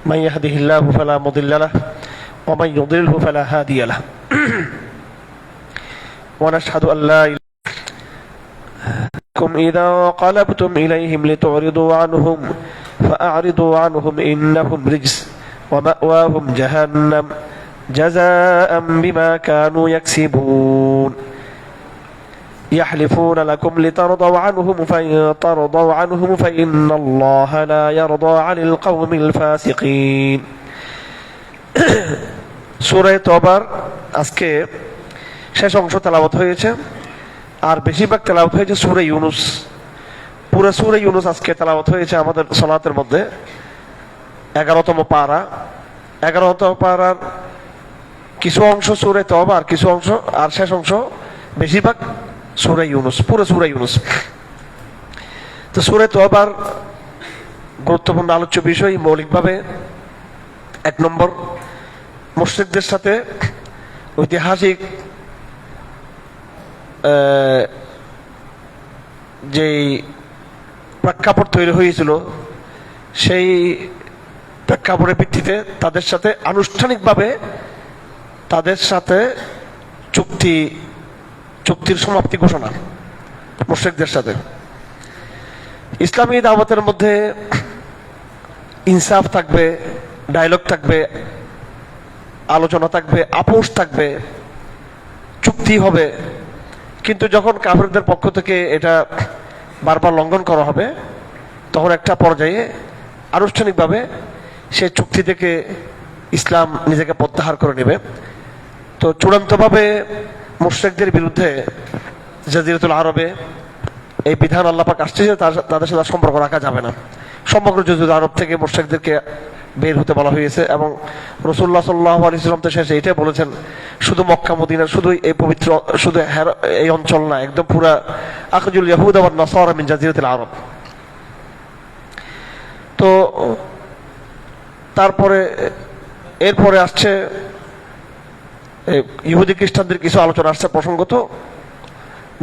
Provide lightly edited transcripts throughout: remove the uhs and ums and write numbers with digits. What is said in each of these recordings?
من يهده الله فلا مضل له ومن يضلله فلا هادي له ونشهد أن لا إله إلا الله إذا انقلبتم إليهم لتعرضوا عنهم فأعرضوا عنهم إنهم رجس ومأواهم جهنم جزاء بما كانوا يكسبون يحلفون لكم لترضوا عنهم فإن ترضوا عنهم فإن الله لا يرضى عن القوم الفاسقين সূরা তওবার আজকে শেষ অংশ তেলাওয়াত হয়েছে, আর বেশিরভাগ তেলাওয়াত হয়েছে সূরা ইউনুস। পুরো সূরা ইউনুস আজকে তেলাওয়াত হয়েছে আমাদের সালাতের মধ্যে। 11তম পারা, 11তম পারার কিছু অংশ সূরা তওবা, আর কিছু অংশ আর শেষ অংশ বেশিরভাগ সূরা ইউনুস, পুরো সূরা ইউনুস। তো সূরা তওবার গুরুত্বপূর্ণ আলোচ্য বিষয় মৌলিকভাবে 1 নম্বর, মুশরিকদের সাথে ঐতিহাসিক যেই প্রেক্ষাপট তৈরি হয়েছিল, সেই প্রেক্ষাপটের ভিত্তিতে তাদের সাথে আনুষ্ঠানিকভাবে তাদের সাথে চুক্তির সমাপ্তি ঘোষণা মুশরিকদের সাথে। ইসলামী দাওয়াতের মধ্যে ইনসাফ থাকবে, ডায়লগ থাকবে, আলোচনা থাকবে, আপোষ থাকবে, চুক্তি হবে। কিন্তু যখন কাফিরদের পক্ষ থেকে এটা বারবার লঙ্ঘন করা হবে, তখন একটা পর্যায়ে আনুষ্ঠানিকভাবে সে চুক্তি থেকে ইসলাম নিজেকে প্রত্যাহার করে নেবে। তো চূড়ান্তভাবে মুশরিকদের বিরুদ্ধে জাজিরাতুল আরবে এই বিধান আল্লাহ পাক আসছে যে তাদের সাথে সম্পর্ক রাখা যাবে না। সমগ্র জাজিরাতুল আরব থেকে মুশরিকদেরকে বের হতে বলা হয়েছে, এবং রাসূলুল্লাহ সাল্লাল্লাহু আলাইহি ওয়াসাল্লাম তো শেষে এটাই বলেছেন, শুধু মক্কা মদিনা, শুধু এই পবিত্র, শুধু এই অঞ্চল না, একদম পুরা আখরাজুল ইয়াহুদ ওয়ান নাসারা মিন জাজিরাতিল আরব। তো তারপরে এরপরে আসছে ইহুদি খ্রিস্টানদের কিছু আলোচনা আসছে প্রসঙ্গত,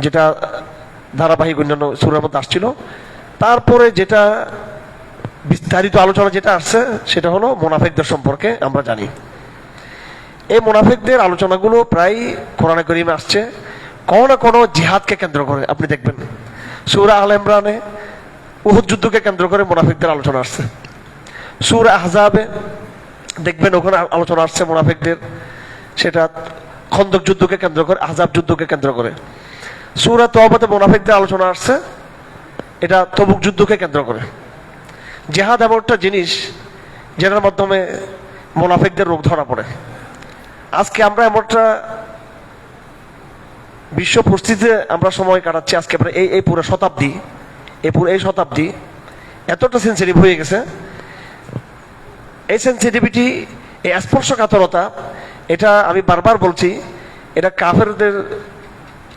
যেটা ধারাবাহিক অন্যান্য সূরার মধ্যে আসছিল। তারপরে যেটা বিস্তারিত আলোচনা যেটা আসছে সেটা হলো মুনাফিকদের সম্পর্কে। আমরা জানি এই মুনাফিকদের আলোচনাগুলো প্রায় কোরআনে কারীমে আসছে কোনো না কোনো জিহাদকে কেন্দ্র করে। আপনি দেখবেন সূরা আল ইমরানে উহুদ যুদ্ধকে কেন্দ্র করে মুনাফিকদের আলোচনা আসছে। সূরা আহজাবে দেখবেন ওখানে আলোচনা আসছে মুনাফিকদের, সেটা খন্দক যুদ্ধকে কেন্দ্র করে, আহজাব যুদ্ধকে কেন্দ্র করে। সূরা তওবাতে মুনাফিকদের আলোচনা আসছে, এটা তবুক যুদ্ধকে কেন্দ্র করে। জিহাদ এমন একটা জিনিস যেটার মাধ্যমে মুনাফিকদের রোগ ধরা পড়ে। আজকে আমরা এমন একটা বিশ্ব পরিস্থিতিতে আমরা সময় কাটাচ্ছি, আজকে আমরা এই পুরো শতাব্দী, এই শতাব্দী এতটা সেন্সিটিভ হয়ে গেছে। এই সেন্সিটিভিটি, এই স্পর্শকাতরতা, এটা আমি বারবার বলছি, এটা কাফেরদের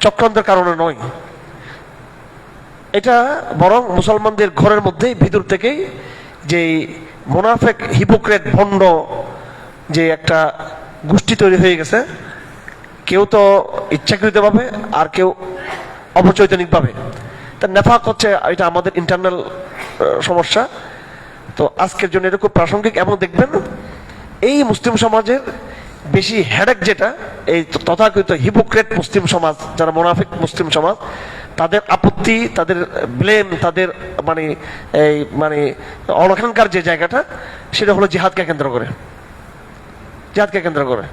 চক্রান্তের কারণে নয়, এটা বরং মুসলমানদের ঘরের মধ্যেই ভিতর থেকেই যে মুনাফিক হিপোক্রেট ভণ্ড যে একটা গোষ্ঠী তৈরি হয়ে গেছে, কেউ তো ইচ্ছাকৃতভাবে আর কেউ অবচৈতনিকভাবে। তা নেফাক হচ্ছে এটা আমাদের ইন্টারনাল সমস্যা। তো আজকের জন্য এটা খুব প্রাসঙ্গিক। এবং দেখবেন এই মুসলিম সমাজের বেশি হেডেক যেটা, এই তথাকথিত হিপোক্রেট মুসলিম সমাজ, যারা মুনাফিক মুসলিম সমাজ, তাদের আপত্তি, তাদের ব্লেম, তাদের মানে অনখানকার যে জায়গাটা, সেটা হলো জিহাদকে কেন্দ্র করে। জিহাদকে কেন্দ্র করে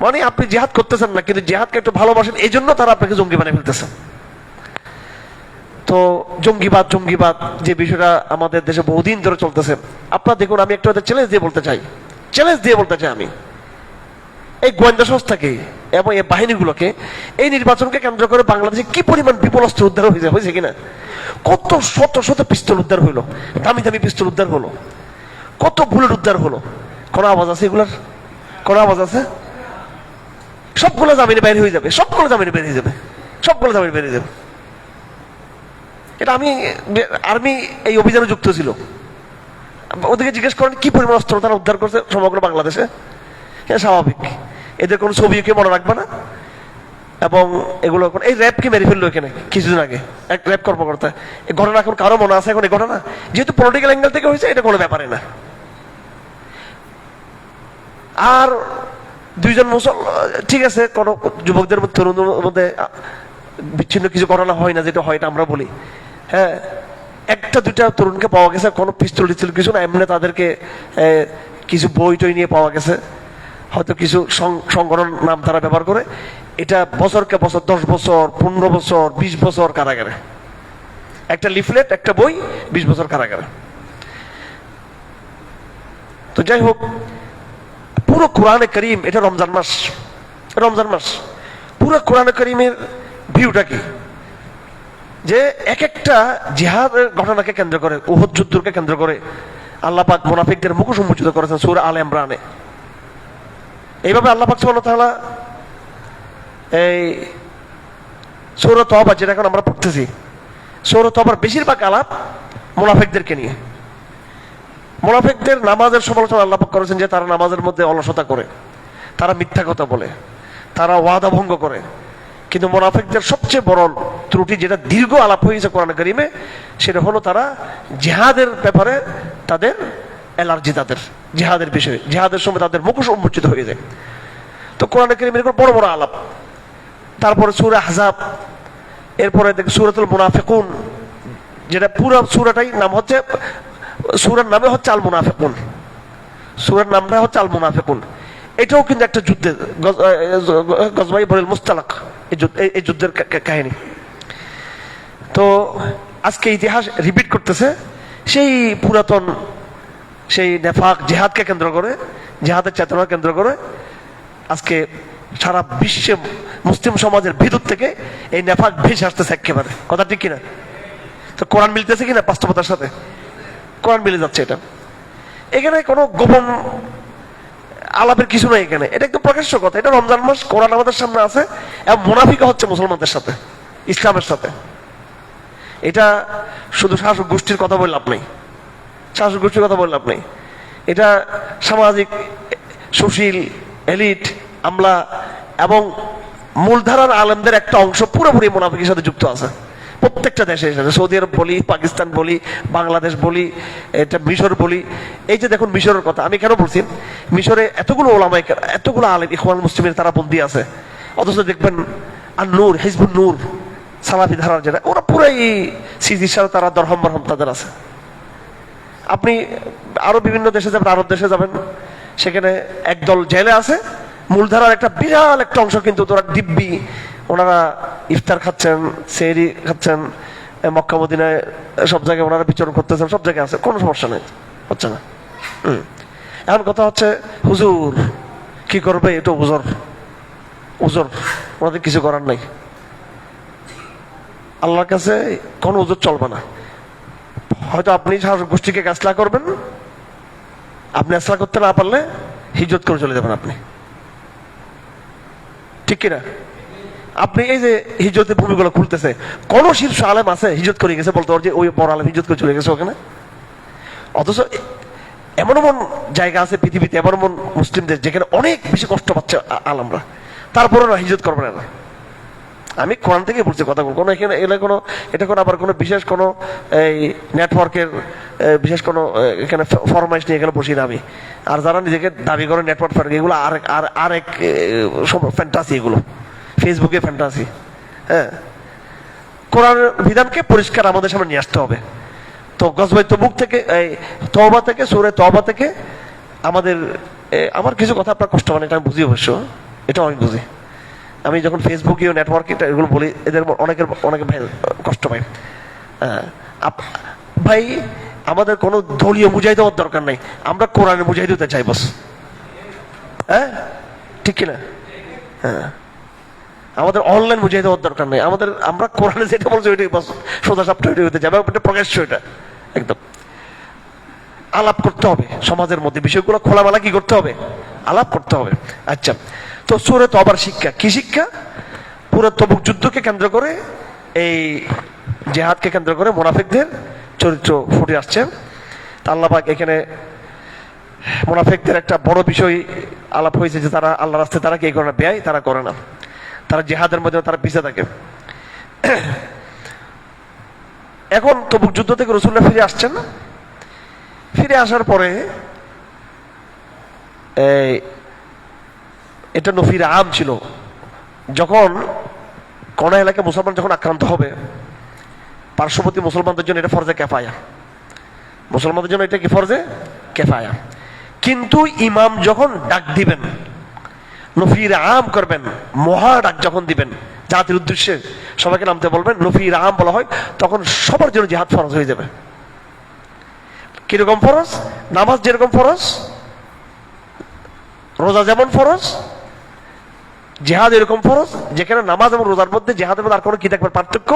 মানে আপনি জিহাদ করতেছেন না, কিন্তু জিহাদকে একটু ভালোবাসেন, এই জন্য তারা আপনাকে জঙ্গি বানিয়ে ফেলতেছেন। তো জঙ্গিবাদ যে বিষয়টা আমাদের দেশে বহুদিন ধরে চলতেছে, আপনারা দেখুন, আমি একটু চ্যালেঞ্জ দিয়ে বলতে চাই আমি এই গোয়েন্দা সংস্থাকে এবং এই বাহিনীগুলোকে, এই নির্বাচনকে কেন্দ্র করে বাংলাদেশে কি পরিমাণ বিপুল অস্ত্র উদ্ধার হয়েছে কিনা, কত শত পিস্তল উদ্ধার হইলো, দামি পিস্তল উদ্ধার হলো, কত বুলেট উদ্ধার হলো। কোনো আওয়াজ আছে এগুলার? কোনো আওয়াজ আছে? সবগুলো জামিনে বের হয়ে যাবে, সবগুলো জামিনে বের হয়ে যাবে। এটা আমি আর্মি এই অভিযানে যুক্ত ছিল, ওদেরকে জিজ্ঞেস করেন কি পরিমাণ অস্ত্র তারা উদ্ধার করছে সমগ্র বাংলাদেশে। স্বাভাবিক, এদের কোনো ছবিকে মনে রাখবে না। এবং এগুলো এই র্যাবকে মেরে ফেললো এখানে কিছুদিন আগে, এক র্যাব কর্মকর্তা। এই ঘটনা এখন কারো মনে আছে এখন এই ঘটনা? যেহেতু পলিটিক্যাল অ্যাঙ্গেল থেকে হয়েছে, এটা কোনো ব্যাপারে না। আর দুইজন ঠিক আছে, কোন যুবকদের মধ্যে, তরুণদের মধ্যে বিচ্ছিন্ন কিছু ঘটনা হয় না, যেটা হয় এটা আমরা বলি। হ্যাঁ, একটা দুইটা তরুণকে পাওয়া গেছে, কোনো পিস্তল টিস্তল কিছু না, এমনি তাদেরকে কিছু বই টই নিয়ে পাওয়া গেছে, হয়তো কিছু সংগঠন নাম তারা ব্যবহার করে। এটা বছরকে বছর, 10 বছর, 15 বছর, 20 বছর কারাগারে। একটা লিফলেট, একটা বই, 20 বছর কারাগারে। তো যাই হোক, পুরো কোরআনে করিম, এটা রমজান মাস, রমজান মাস, পুরো কোরআনে করিমের ভিউটা কি, যে এক একটা জিহাদের ঘটনাকে কেন্দ্র করে, উহুদ যুদ্ধকে কেন্দ্র করে আল্লাহ পাক মুনাফিকদের মুখ উন্মোচিত করেছেন সূরা আলে ইমরানে। এইভাবে আল্লাহ পাক সুবহানাহু ওয়া তাআলা এই সূরা তওবা, যেটা এখন আমরা পড়তেছি, সূরা তওবার বেশিরভাগ আলাপ মুনাফিকদেরকে নিয়ে। মুনাফিকদের নামাজের সমালোচনা আল্লাহ পাক করেছেন, যে তারা নামাজের মধ্যে অলসতা করে, তারা মিথ্যা কথা বলে, তারা ওয়াদা ভঙ্গ করে। কিন্তু মুনাফিকদের সবচেয়ে বড় ত্রুটি, যেটা দীর্ঘ আলাপ হয়েছে কোরআন কারীমে, সেটা হলো তারা জিহাদের ব্যাপারে তাদের অ্যালার্জি, তাদের জিহাদের বিষয়ে, জিহাদের সময় তাদের মুখোশ উন্মোচিত হয়ে যায়। তো কোরআন কারীমের বড় বড় আলাপ। তারপরে সূরা আহজাব, এরপরে সূরাতুল মুনাফিকুন, যেটা পুরো সূরাটাই নাম হচ্ছে, সূরার নামে হচ্ছে আল মুনাফিকুন, সূরার নামটা হচ্ছে আল মুনাফিকুন। এটাও কিন্তু একটা যুদ্ধের, গজওয়ায়ে বনিল মুস্তালাক, এই যুদ্ধের কাহিনী। তো আজকে ইতিহাস রিপিট করতেছে সেই পুরাতন সেই নেফাক, জিহাদকে কেন্দ্র করে, জিহাদের চেতনা কেন্দ্র করে আজকে সারা বিশ্বে মুসলিম সমাজের ভিতর থেকে এই নেফাক ভেসে আসতেছে একেবারে। কথা ঠিক কিনা? তো কোরআন মিলতেছে কিনা বাস্তবতার সাথে? কোরআন মিলে যাচ্ছে। এটা এখানে কোনো গোপন আলাপের কিছু নাই এখানে, এটা একদম প্রকাশ্য কথা। এটা রমজান মাস, কোরআন আমাদের সামনে আছে, এবং মুনাফিকও হচ্ছে মুসলমানদের সাথে, ইসলামের সাথে। এটা শুধু শাসক গোষ্ঠীর কথা বলে লাভ নেই, শাসক গোষ্ঠীর কথা বলে লাভ নেই। এটা সামাজিক সুশীল এলিট, আমলা এবং মূলধারার আলেমদের একটা অংশ পুরোপুরি মুনাফিকের সাথে যুক্ত আছে প্রত্যেকটা দেশে। সৌদি আরব বলি, পাকিস্তান বলি, বাংলাদেশ বলি, এটা মিশর বলি। এই যে দেখুন মিশরের কথা আমি কেন বলছি, মিশরে এতগুলো ওলামায়ে কেরাম, এতগুলো আলেম ইখওয়ান মুসলিমের তারা বন্দী আছে, অথচ দেখবেন আর নূর, হিজবুন নূর, সালাফি ধারার যেটা, ওরা পুরাই সিজির সাথে তারা দরহম বরহম তাদের আছে। আপনি আরো বিভিন্ন দেশে যাবেন, আরব দেশে যাবেন, সেখানে একদল জেলে আছে, মূলধারার একটা বিশাল একটা অংশ কিন্তু তোরা দিব্যি, ওনারা ইফতার খাচ্ছেন, সেহরি খাচ্ছেন, মক্কা মদিনায় সব জায়গায় ওনারা বিচরণ করতেছেন, সব জায়গায় আছে, কোনো সমস্যা নেই, হচ্ছে না। এখন কথা হচ্ছে হুজুর কি করবে, এটা উজর, উজর, ওনাদের কিছু করার নাই। আল্লাহর কাছে কোনো উজর চলবে না। হয়তো আপনি শাসক গোষ্ঠীকে গাছলা করবেন, আপনি আসলা করতে না পারলে হিজরত করে চলে যাবেন আপনি, ঠিক কিনা? আপনি এই যে হিজরতের ভূমিগুলো খুলতেছে, কোন শীর্ষ আলেম আছে হিজরত করে গেছে বলতে পারো যে ওই বড় আলেম হিজরত করে চলে গেছে ওখানে? অথচ এমন এমন জায়গা আছে পৃথিবীতে, এমন এমন মুসলিমদের যেখানে অনেক বেশি কষ্ট পাচ্ছে আলেমরা, তারপরে না হিজরত করবে না। আমি কোরআন থেকে বলছি কথা, কোনো এখানে এলে কোনো এটা কোনো আবার কোনো বিশেষ কোনো এই নেটওয়ার্কের বিশেষ কোনো এখানে ফরমাইশ নিয়ে এখানে বসি না আমি। আর যারা নিজেকে দাবি করে নেটওয়ার্ক ফ্যান, এগুলো আরেক ফ্যান্টাসি, এগুলো ফেসবুকে ফ্যান্টাসি। হ্যাঁ, কোরআনের বিধানকে পরিষ্কার আমাদের সামনে নিয়ে আসতে হবে। তো গজওয়ায়ে তবুক থেকে, এই তওবা থেকে, সূরা তওবা থেকে আমাদের, আমার কিছু কথা আপনার কষ্ট মানে, এটা আমি বুঝি অবশ্য, এটা আমি বুঝি। আমি যখন ফেসবুকে নেটওয়ার্ক এগুলো বলি, এদের অনেকে ভাই কষ্ট পায়। ভাই আমাদের কোনো দলীয় বুঝাই দেওয়ার দরকার নাই, আমরা কোরআনে বুঝাই দিতে চাই বস। হ্যাঁ, ঠিক কিনা? হ্যাঁ, আমাদের অনলাইন বুঝাই দেওয়ার দরকার নেই, আমরা কোরআনে যেটা বলছি ওইটাই বস, সোজা সাপটা ওইটাই হতে যাবে, এটা প্রকাশ্য, এটা একদম আলাপ করতে হবে সমাজের মধ্যে, বিষয়গুলো খোলামেলা কি করতে হবে, আলাপ করতে হবে। আচ্ছা, তো সূরা তওবার শিক্ষা কি? শিক্ষা পুরো তবুক যুদ্ধকে কেন্দ্র করে, এই জিহাদকে কেন্দ্র করে মুনাফিকদের চরিত্র ফুটে আসছে। আল্লাহ পাক এখানে মুনাফিকদের একটা বড় বিষয় আলাপ হয়েছে, যে তারা আল্লাহর রাস্তায় তারা কি করে না, ব্যয় তারা করে না, তারা জিহাদের মধ্যে তারা পিছিয়ে থাকে। এখন তবুক যুদ্ধ থেকে রাসূলুল্লাহ ফিরে আসছেন, ফিরে আসার পরে এই এটা নফির আম ছিল। যখন কোন এলাকায় মুসলমান যখন আক্রান্ত হবে, পার্শ্ববর্তী মুসলমানদের জন্য এটা ফরজে কেফায়া, মুসলমানদের জন্য এটা কি ফরজে কেফায়া। কিন্তু ইমাম যখন ডাক দিবেন, নফির আম করবেন, মহা ডাক যখন দিবেন জাতির উদ্দেশ্যে সবাইকে নামতে বলবেন, নফির আম বলা হয়, তখন সবার জন্য জিহাদ ফরজ হয়ে যাবে। কিরকম ফরজ? নামাজ যেরকম ফরজ, রোজা যেমন ফরজ, জিহাদ এরকম ফরজ, যেখানে নামাজ এবং রোজার মধ্যে জিহাদের মধ্যে আর কোনো কি থাকবে, পার্থক্য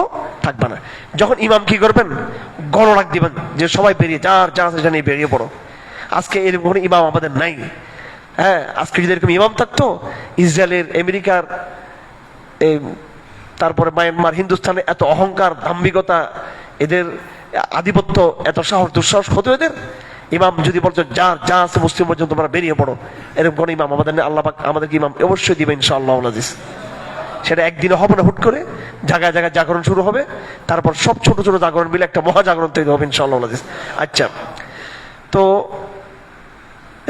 থাকবে না। যখন ইমাম কি করবেন, গণরাক দিবেন যে সবাই বেরিয়ে যার যা আছে নিয়ে বেরিয়ে পড়ো। আজকে এরকম কোনো ইমাম আমাদের নাই। হ্যাঁ, আজকে যদি এরকম ইমাম থাকতো, ইসরায়েলের, আমেরিকার, তারপরে মায়ানমার, হিন্দুস্তানে এত অহংকার, দাম্ভিকতা, এদের আধিপত্য, এত সাহস, দুঃসাহস হতো এদের। ইমাম যদি বলতো যা যা আছে মুসলিম পর্যন্ত তোমরা বেরিয়ে পড়ো, এরকম কোন ইমাম আমাদের আল্লাহ পাক আমাদেরকে ইমাম অবশ্যই দিবে ইনশাআল্লাহ আজিজ। সেটা একদিনে হবে না, হুট করে জায়গায় জায়গায় জাগরণ শুরু হবে, তারপর সব ছোট ছোট জাগরণ মিলে একটা মহা জাগরণ তৈরি হবে ইনশাআল্লাহ আজিজ। আচ্ছা, তো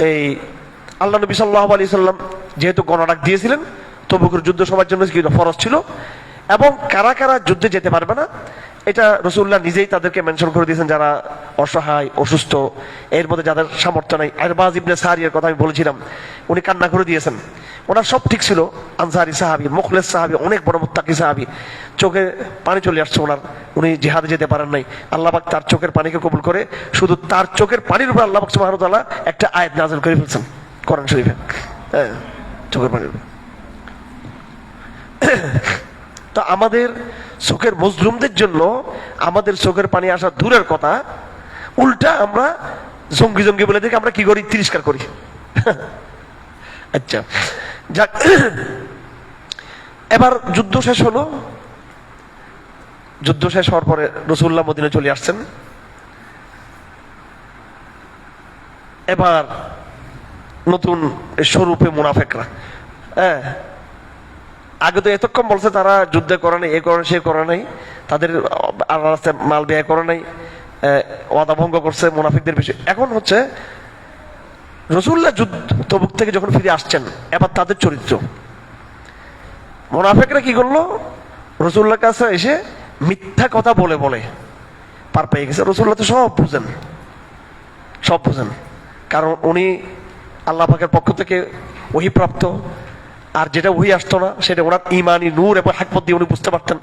এই আল্লাহ নবী সাল্লাল্লাহু আলাইহি সাল্লাম যেহেতু গণরাক দিয়েছিলেন, তবুকের যুদ্ধ সবার জন্য কি ফরজ ছিল, এবং কারা কারা যুদ্ধে যেতে পারবে না এটা রাসূলুল্লাহ নিজেই তাদেরকে মেনশন করে দিয়েছেন, যারা অসহায়, অসুস্থ, এর মধ্যে যাদের সামর্থ্য নাই। আরবাজ ইবনে সারিয়ার কথা আমি বলেছিলাম, উনি কান্না করে দিয়েছেন, ওনার সব ঠিক ছিল, আনসারি সাহাবী, মুখলেস সাহাবী, অনেক বড় মুত্তাকি সাহাবী, চোখে পানি চলে আসছে ওনার, উনি জিহাদে যেতে পারেন নাই। আল্লাহ পাক তার চোখের পানিকে কবুল করে, শুধু তার চোখের পানির উপর আল্লাহ পাক সুবহানাহু ওয়া তাআলা একটা আয়াত নাযিল করে ফেলছেন কোরআন শরীফে। হ্যাঁ, চোখের পানির উপর। তো আমাদের চোখের মজলুমদের জন্য আমাদের চোখের পানি আসা দূরের কথা, উল্টা আমরা জঙ্গি জঙ্গি বলে দেখে আমরা কি করি, তিরস্কার করি। আচ্ছা, যাক, এবার যুদ্ধ শেষ হলো। যুদ্ধ শেষ হওয়ার পরে রাসূলুল্লাহ মদিনায় চলে আসছেন। এবার নতুন স্বরূপে মুনাফিকরা, হ্যাঁ, আগে তো এতক্ষণ বলছে তারা যুদ্ধ করে নাই, এ করে সে করে নাই, তাদের রাস্তায় মাল ব্যয় করে নাই, ওয়াদা ভঙ্গ করছে মুনাফিকদের বিষয়। এখন হচ্ছে রাসূলুল্লাহ যুদ্ধ তবুক থেকে যখন ফিরে আসছেন, এবার তাদের চরিত্র, মুনাফিকরা কি করলো, রাসূলুল্লাহর কাছে এসে মিথ্যা কথা বলে বলে পার পেয়ে গেছে। রাসূলুল্লাহ তো সব বুঝেন, সব বুঝেন, কারণ উনি আল্লাহ পাকের পক্ষ থেকে ওহী প্রাপ্ত, আর যেটা ওহী আসতো না সেটা ওনার ইমানি নূর এবং হিকমত দিয়ে উনি বুঝতে পারতেন।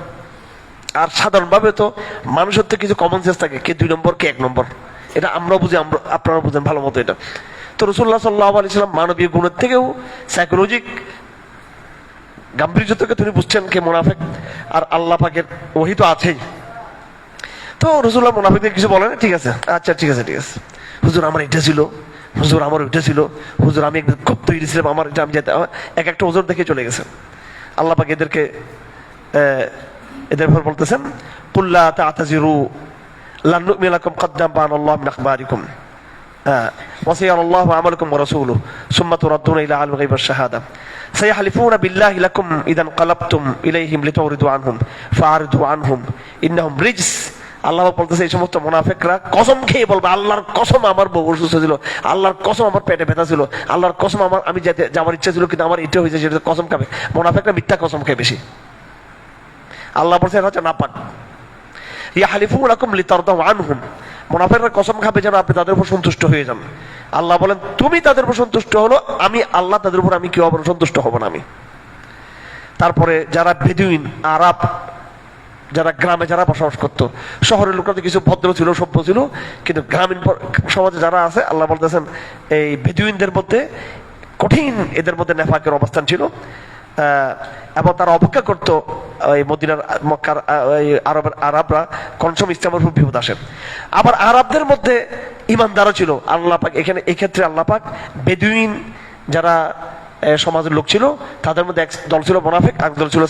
আর সাধারণভাবে তো মানুষের তো কিছু কমন সেন্স থাকে, কে 2 নম্বর কে 1 নম্বর, এটা আমরাও বুঝি, আপনারা বুঝেন ভালো মতো এটা। তো রাসূলুল্লাহ সাল্লাল্লাহু আলাইহি সাল্লাম মানবীয় গুণের থেকেও সাইকোলজিক গাম্ভীর্য থেকে তিনি বুঝছেন কে মুনাফিক, আর আল্লাহ পাকের ওহী তো আছেই। তো রাসূলুল্লাহ মুনাফিকদের কিছু বলেন, ঠিক আছে, আচ্ছা ঠিক আছে ঠিক আছে, হুজুর আমার এটা ছিল, হুজুর আমার ওইটা ছিল, হুজুর আমি একদম খুব তৈরি ছিলাম, আমার এটা আমি যেতে, এক একটা ওজোর দেখে চলে গেছেন। আল্লাহ পাক এদের ব্যাপার বলতেছেন, কুল্লা তা'তাযিরু লান নু'মিনা লাকুম ক্বাদ নাব্বা'নাল্লাহু মিন আখবারিকুম ওয়া সায়ারাল্লাহু আমালাকুম ওয়া রাসূলুহু সুম্মা তুরাদ্দুনা ইলা আলিমিল গায়বি ওয়াশ শাহাদা সায়াহলিফুনা বিল্লাহি লাকুম ইযা ইনকালাবতুম ইলাইহিম লিতুরিদু আনহুম ফাআরিদু আনহুম ইন্নাহুম রিজস। আল্লাহ বলতেছে এই সমস্ত মুনাফিকরা কসম খেয়ে বলবে, আল্লাহর কসম আমার বউ অসুস্থ ছিল, আল্লাহর কসম আমার পেটে ব্যথা ছিল, আল্লাহর কসম আমি যেতে যাওয়ার ইচ্ছা ছিল কিন্তু আমার এটা হয়েছে, সেটা কসম খাবে। মুনাফিকরা মিথ্যা কসম খায় বেশি। আল্লাহ বলছে এটা হচ্ছে নাপাক। ইয়াহলিফুনা লাকুম লিতারদাউ আনহুম, মুনাফিকরা কসম খাবে যেন আপনি তাদের উপর সন্তুষ্ট হয়ে যান। আল্লাহ বলেন তুমি তাদের উপর সন্তুষ্ট হলো, আমি আল্লাহ তাদের উপর আমি কেউ আবার সন্তুষ্ট হব না আমি। তারপরে যারা বেদুইন, আরব, যারা গ্রামে যারা বসবাস করতো, শহরের লোকরা তো কিছু ভদ্র ছিল, সভ্য ছিল, কিন্তু গ্রামীণ সমাজে যারা আছে, আল্লাহ বলতেছেন এই বেদুইনদের মধ্যে কঠিন, এদের মধ্যে নেফাকের অবস্থান ছিল, এবং তারা অপেক্ষা করতো এই মদিনার মক্কার আরবরা কোন সময় ইসলামের উপর বিপদ আসে। আবার আরবদের মধ্যে ইমানদারও ছিল। আল্লাহ পাক এখানে এই ক্ষেত্রে আল্লাহ পাক বেদুইন যারা সমাজের লোক ছিল তাদের মধ্যে এক দল ছিল মুনাফিক, এক দল ছিল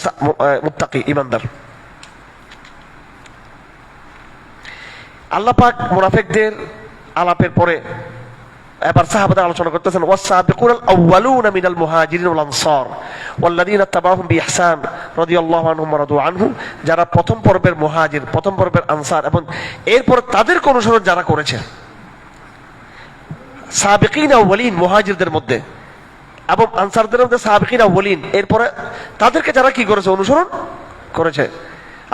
মুত্তাকি, ইমানদার। আল্লাহ পাক মুনাফিকদের আলাপের পরে এবার সাহাবাদের আলোচনা করতেছেন, ওয়াস-সাবিকুনাল আউয়ালুনা মিনাল মুহাজিরিন ওয়াল আনসার ওয়াল্লাযীনা তাবাউহুম বিইহসান রাদিয়াল্লাহু আনহুম ওয়া রাদু আনহু, যারা প্রথম পর্বের মুহাজির, প্রথম পর্বের আনসার, এবং এরপর তাদেরকে অনুসরণ যারা করেছে, সাবিকিন আউয়ালিন মুহাজিরদের মধ্যে এবং আনসারদের মধ্যে সাহাবিকিনা ওয়ালিন, এরপরে তাদেরকে যারা কি করেছে, অনুসরণ করেছে,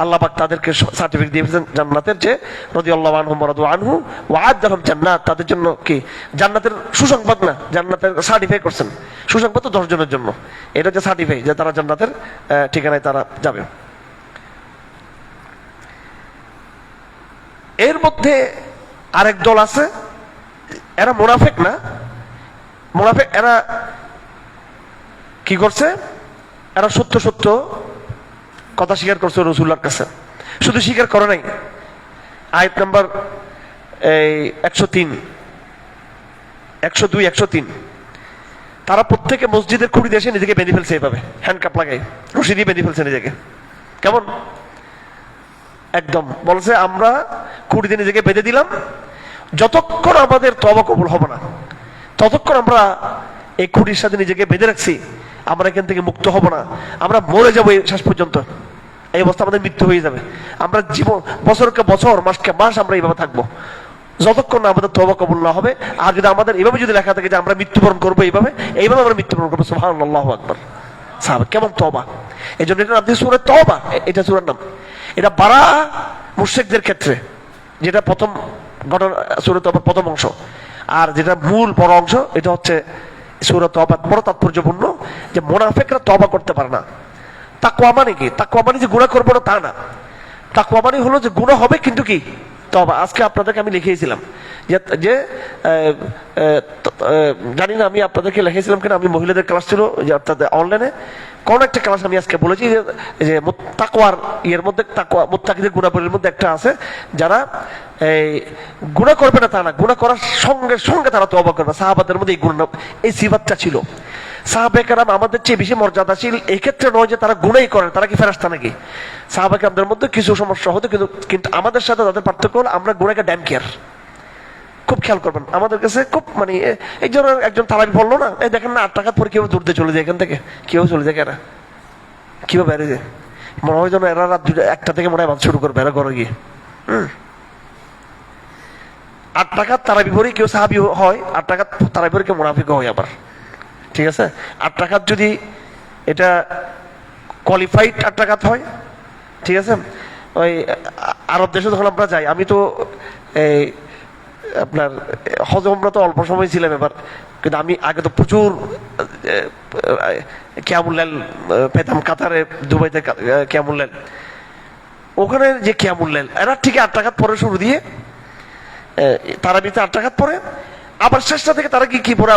আল্লাহ পাক তাদেরকে সার্টিফিকেট দিয়েছেন জান্নাতের, যে রাদিয়াল্লাহু আনহুম ওয়া রাদু আনহু ওয়া আ'আদ্দা লাহুম জান্নাত, তাদের জন্য কি জান্নাতের সুসংবাদ, না জান্নাতের সার্টিফাই করছেন, সুসংবাদ তো 10 জনের জন্য, এটা হচ্ছে সার্টিফাই যে তারা জান্নাতের ঠিকানায় তারা যাবে। এর মধ্যে আরেক দল আছে, এরা মুনাফিক না, মুনাফিক এরা কি করছে, এরা সত্য সত্য কথা স্বীকার করছে রাসূলুল্লাহর কাছে, শুধু স্বীকার করে নাই। আয়াত নাম্বার 103, 102, 103, তারা প্রত্যেকে মসজিদের খুঁড়ি দিয়ে এসে নিজেকে বেঁধে ফেলছে, এভাবে হ্যান্ডকাপ লাগাই রশি দিয়ে বেঁধে ফেলছে নিজেকে। কেমন একদম বলছে, আমরা খুঁড়ি দিয়ে নিজেকে বেঁধে দিলাম, যতক্ষণ আমাদের তওবা কবুল হবে না ততক্ষণ আমরা এই খুঁটির সাথে নিজেকে বেঁধে রাখছি, আমরা এখান থেকে মুক্ত হব না, আমরা মরে যাবো এই শেষ পর্যন্ত, এই অবস্থা আমাদের মৃত্যু হয়ে যাবে, আমরা জীবন বছরকে বছর মাসকে মাস আমরা এইভাবে থাকবো যতক্ষণ না আমাদের তওবা কবুল না হবে। আর যদি আমাদের এইভাবে যদি লেখা থাকে যে আমরা মৃত্যুবরণ করবো এইভাবে আমরা মৃত্যুবরণ করবো, সুবহানাল্লাহু আকবার। সাহাবা কেমন তওবা, এই জন্য এটা নাম দিয়ে সূরা তওবা, এটা সূরার নাম। এটা বারা মুশরিকদের ক্ষেত্রে, যেটা প্রথম ঘটনা সূরা তওবার প্রথম অংশ, আর যেটা মূল বড় অংশ এটা হচ্ছে সূরা তওবা। বড় তাৎপর্যপূর্ণ যে মুনাফিকরা তওবা করতে পারে না। তাকওয়া মানে কি? তাকওয়া মানে যে গুনাহ করবো না তা না, তাকওয়া মানে হলো যে গুনাহ হবে কিন্তু কি তওবা। আজকে আপনাদেরকে আমি লিখিয়েছিলাম যে জানি না আমি আপনাদেরকে লিখেছিলাম কিনা, আমি মহিলাদের ক্লাস ছিল যে অর্থাৎ অনলাইনে কোন একটা ক্লাস আমি আজকে বলেছি যে তাকওয়ার ইয়ের মধ্যে, তাকওয়া মুত্তাকিদের গুণাবলীর মধ্যে একটা আছে, যারা এই গুনাহ করবে না তা না, গুনাহ করার সঙ্গে সঙ্গে তারা তওবা করবে। সাহাবাদের মধ্যে এই গুণ, এই সিফাতটা ছিল। সাহাবায়ে কেরাম আমাদের চেয়ে বেশি মর্যাদাশীল এই ক্ষেত্রে নয় যে তারা গুনাহই করে, তারা কি ফেরেশতা নাকি? সাহাবায়ে কেরামদের মধ্যে কিছু সমস্যা হতো, কিন্তু আমাদের সাথে তাদের পার্থক্য হলো আমরা গুনাহকে ড্যাম কেয়ার, খুব খেয়াল করবেন। আমাদের কাছে খুব মানে এই জন্য একজন তারাবি বললো না, এই দেখেন না 8 টাকা পরে কেউ দূরতে চলে যায়, এখান থেকে কেউ চলে যায়, এরা কিভাবে বেড়ে যায়, মনে হয় যেন এরা রাত 1টা থেকে মনে হয় বাদ শুরু করবে এরা ঘরে গিয়ে। 8 টাকা তারাবি ভরে কেউ সাহাবি হয়, 8 টাকা তারাবি ভরে কেউ মুনাফিক হয় আবার, ঠিক আছে? 8 টাকার যদি এটা কোয়ালিফাইড 8 টাকা হয়, ঠিক আছে? ওই আরব দেশে যখন আমরা যাই, আমি তো এই আপনার হজ উমরা তো অল্প সময় ছিলাম এবার, কিন্তু আমি আগে তো প্রচুর কিয়ামুল লাইল পেতাম, কাতারে দুবাইতে কিয়ামুল লাইল, ওখানে যে কিয়ামুল লাইল এরা ঠিক 8 টাকা পরে শুরু দিয়ে তারাবিতে 8 টাকা পরে, আবার শেষটা থেকে তারা কি পরে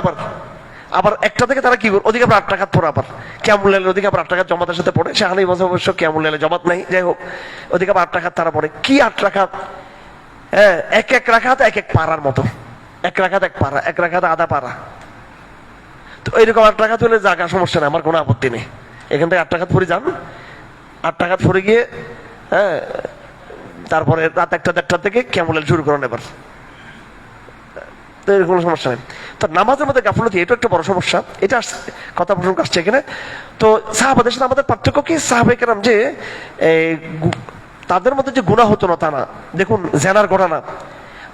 আবার একটা থেকে তারা কি করে ওদিকে আবার 8 টাকা পরে, আবার কিয়ামুল লাইলের ওদিকে আবার 8 টাকা জমাতের সাথে পড়ে। সেখানে অবশ্য কিয়ামুল লাইলে জমাত নাই, যাই হোক ওদিকে আবার 8 টাকা তারা পড়ে। কি 8 টাকা, হ্যাঁ, এক রাকাত এক পাড়ার মতো, 1 রাকাত 1 পাড়া, 1 রাকাত আধা পাড়া। তো এইরকম 8 টাকা তুলে জায়গা সমস্যা নেই, আমার কোনো আপত্তি নেই। এখান থেকে 8 টাকা পরে যান, 8 টাকা পরে গিয়ে হ্যাঁ তারপরে রাত 1টা-1:30 থেকে কিয়ামুল লাইল শুরু করেন এবার, তো এর কোনো সমস্যা নেই। তো নামাজের মধ্যে গাফলতি এটা একটা বড় সমস্যা, এটা কথা প্রসঙ্গ আসছে এখানে। তো সাহাবাদের সাথে আমাদের পার্থক্য কি? সাহাবায়ে কেরাম যে তাদের মধ্যে যে গুনাহ হতো না তা না। দেখুন জেনার ঘটনা,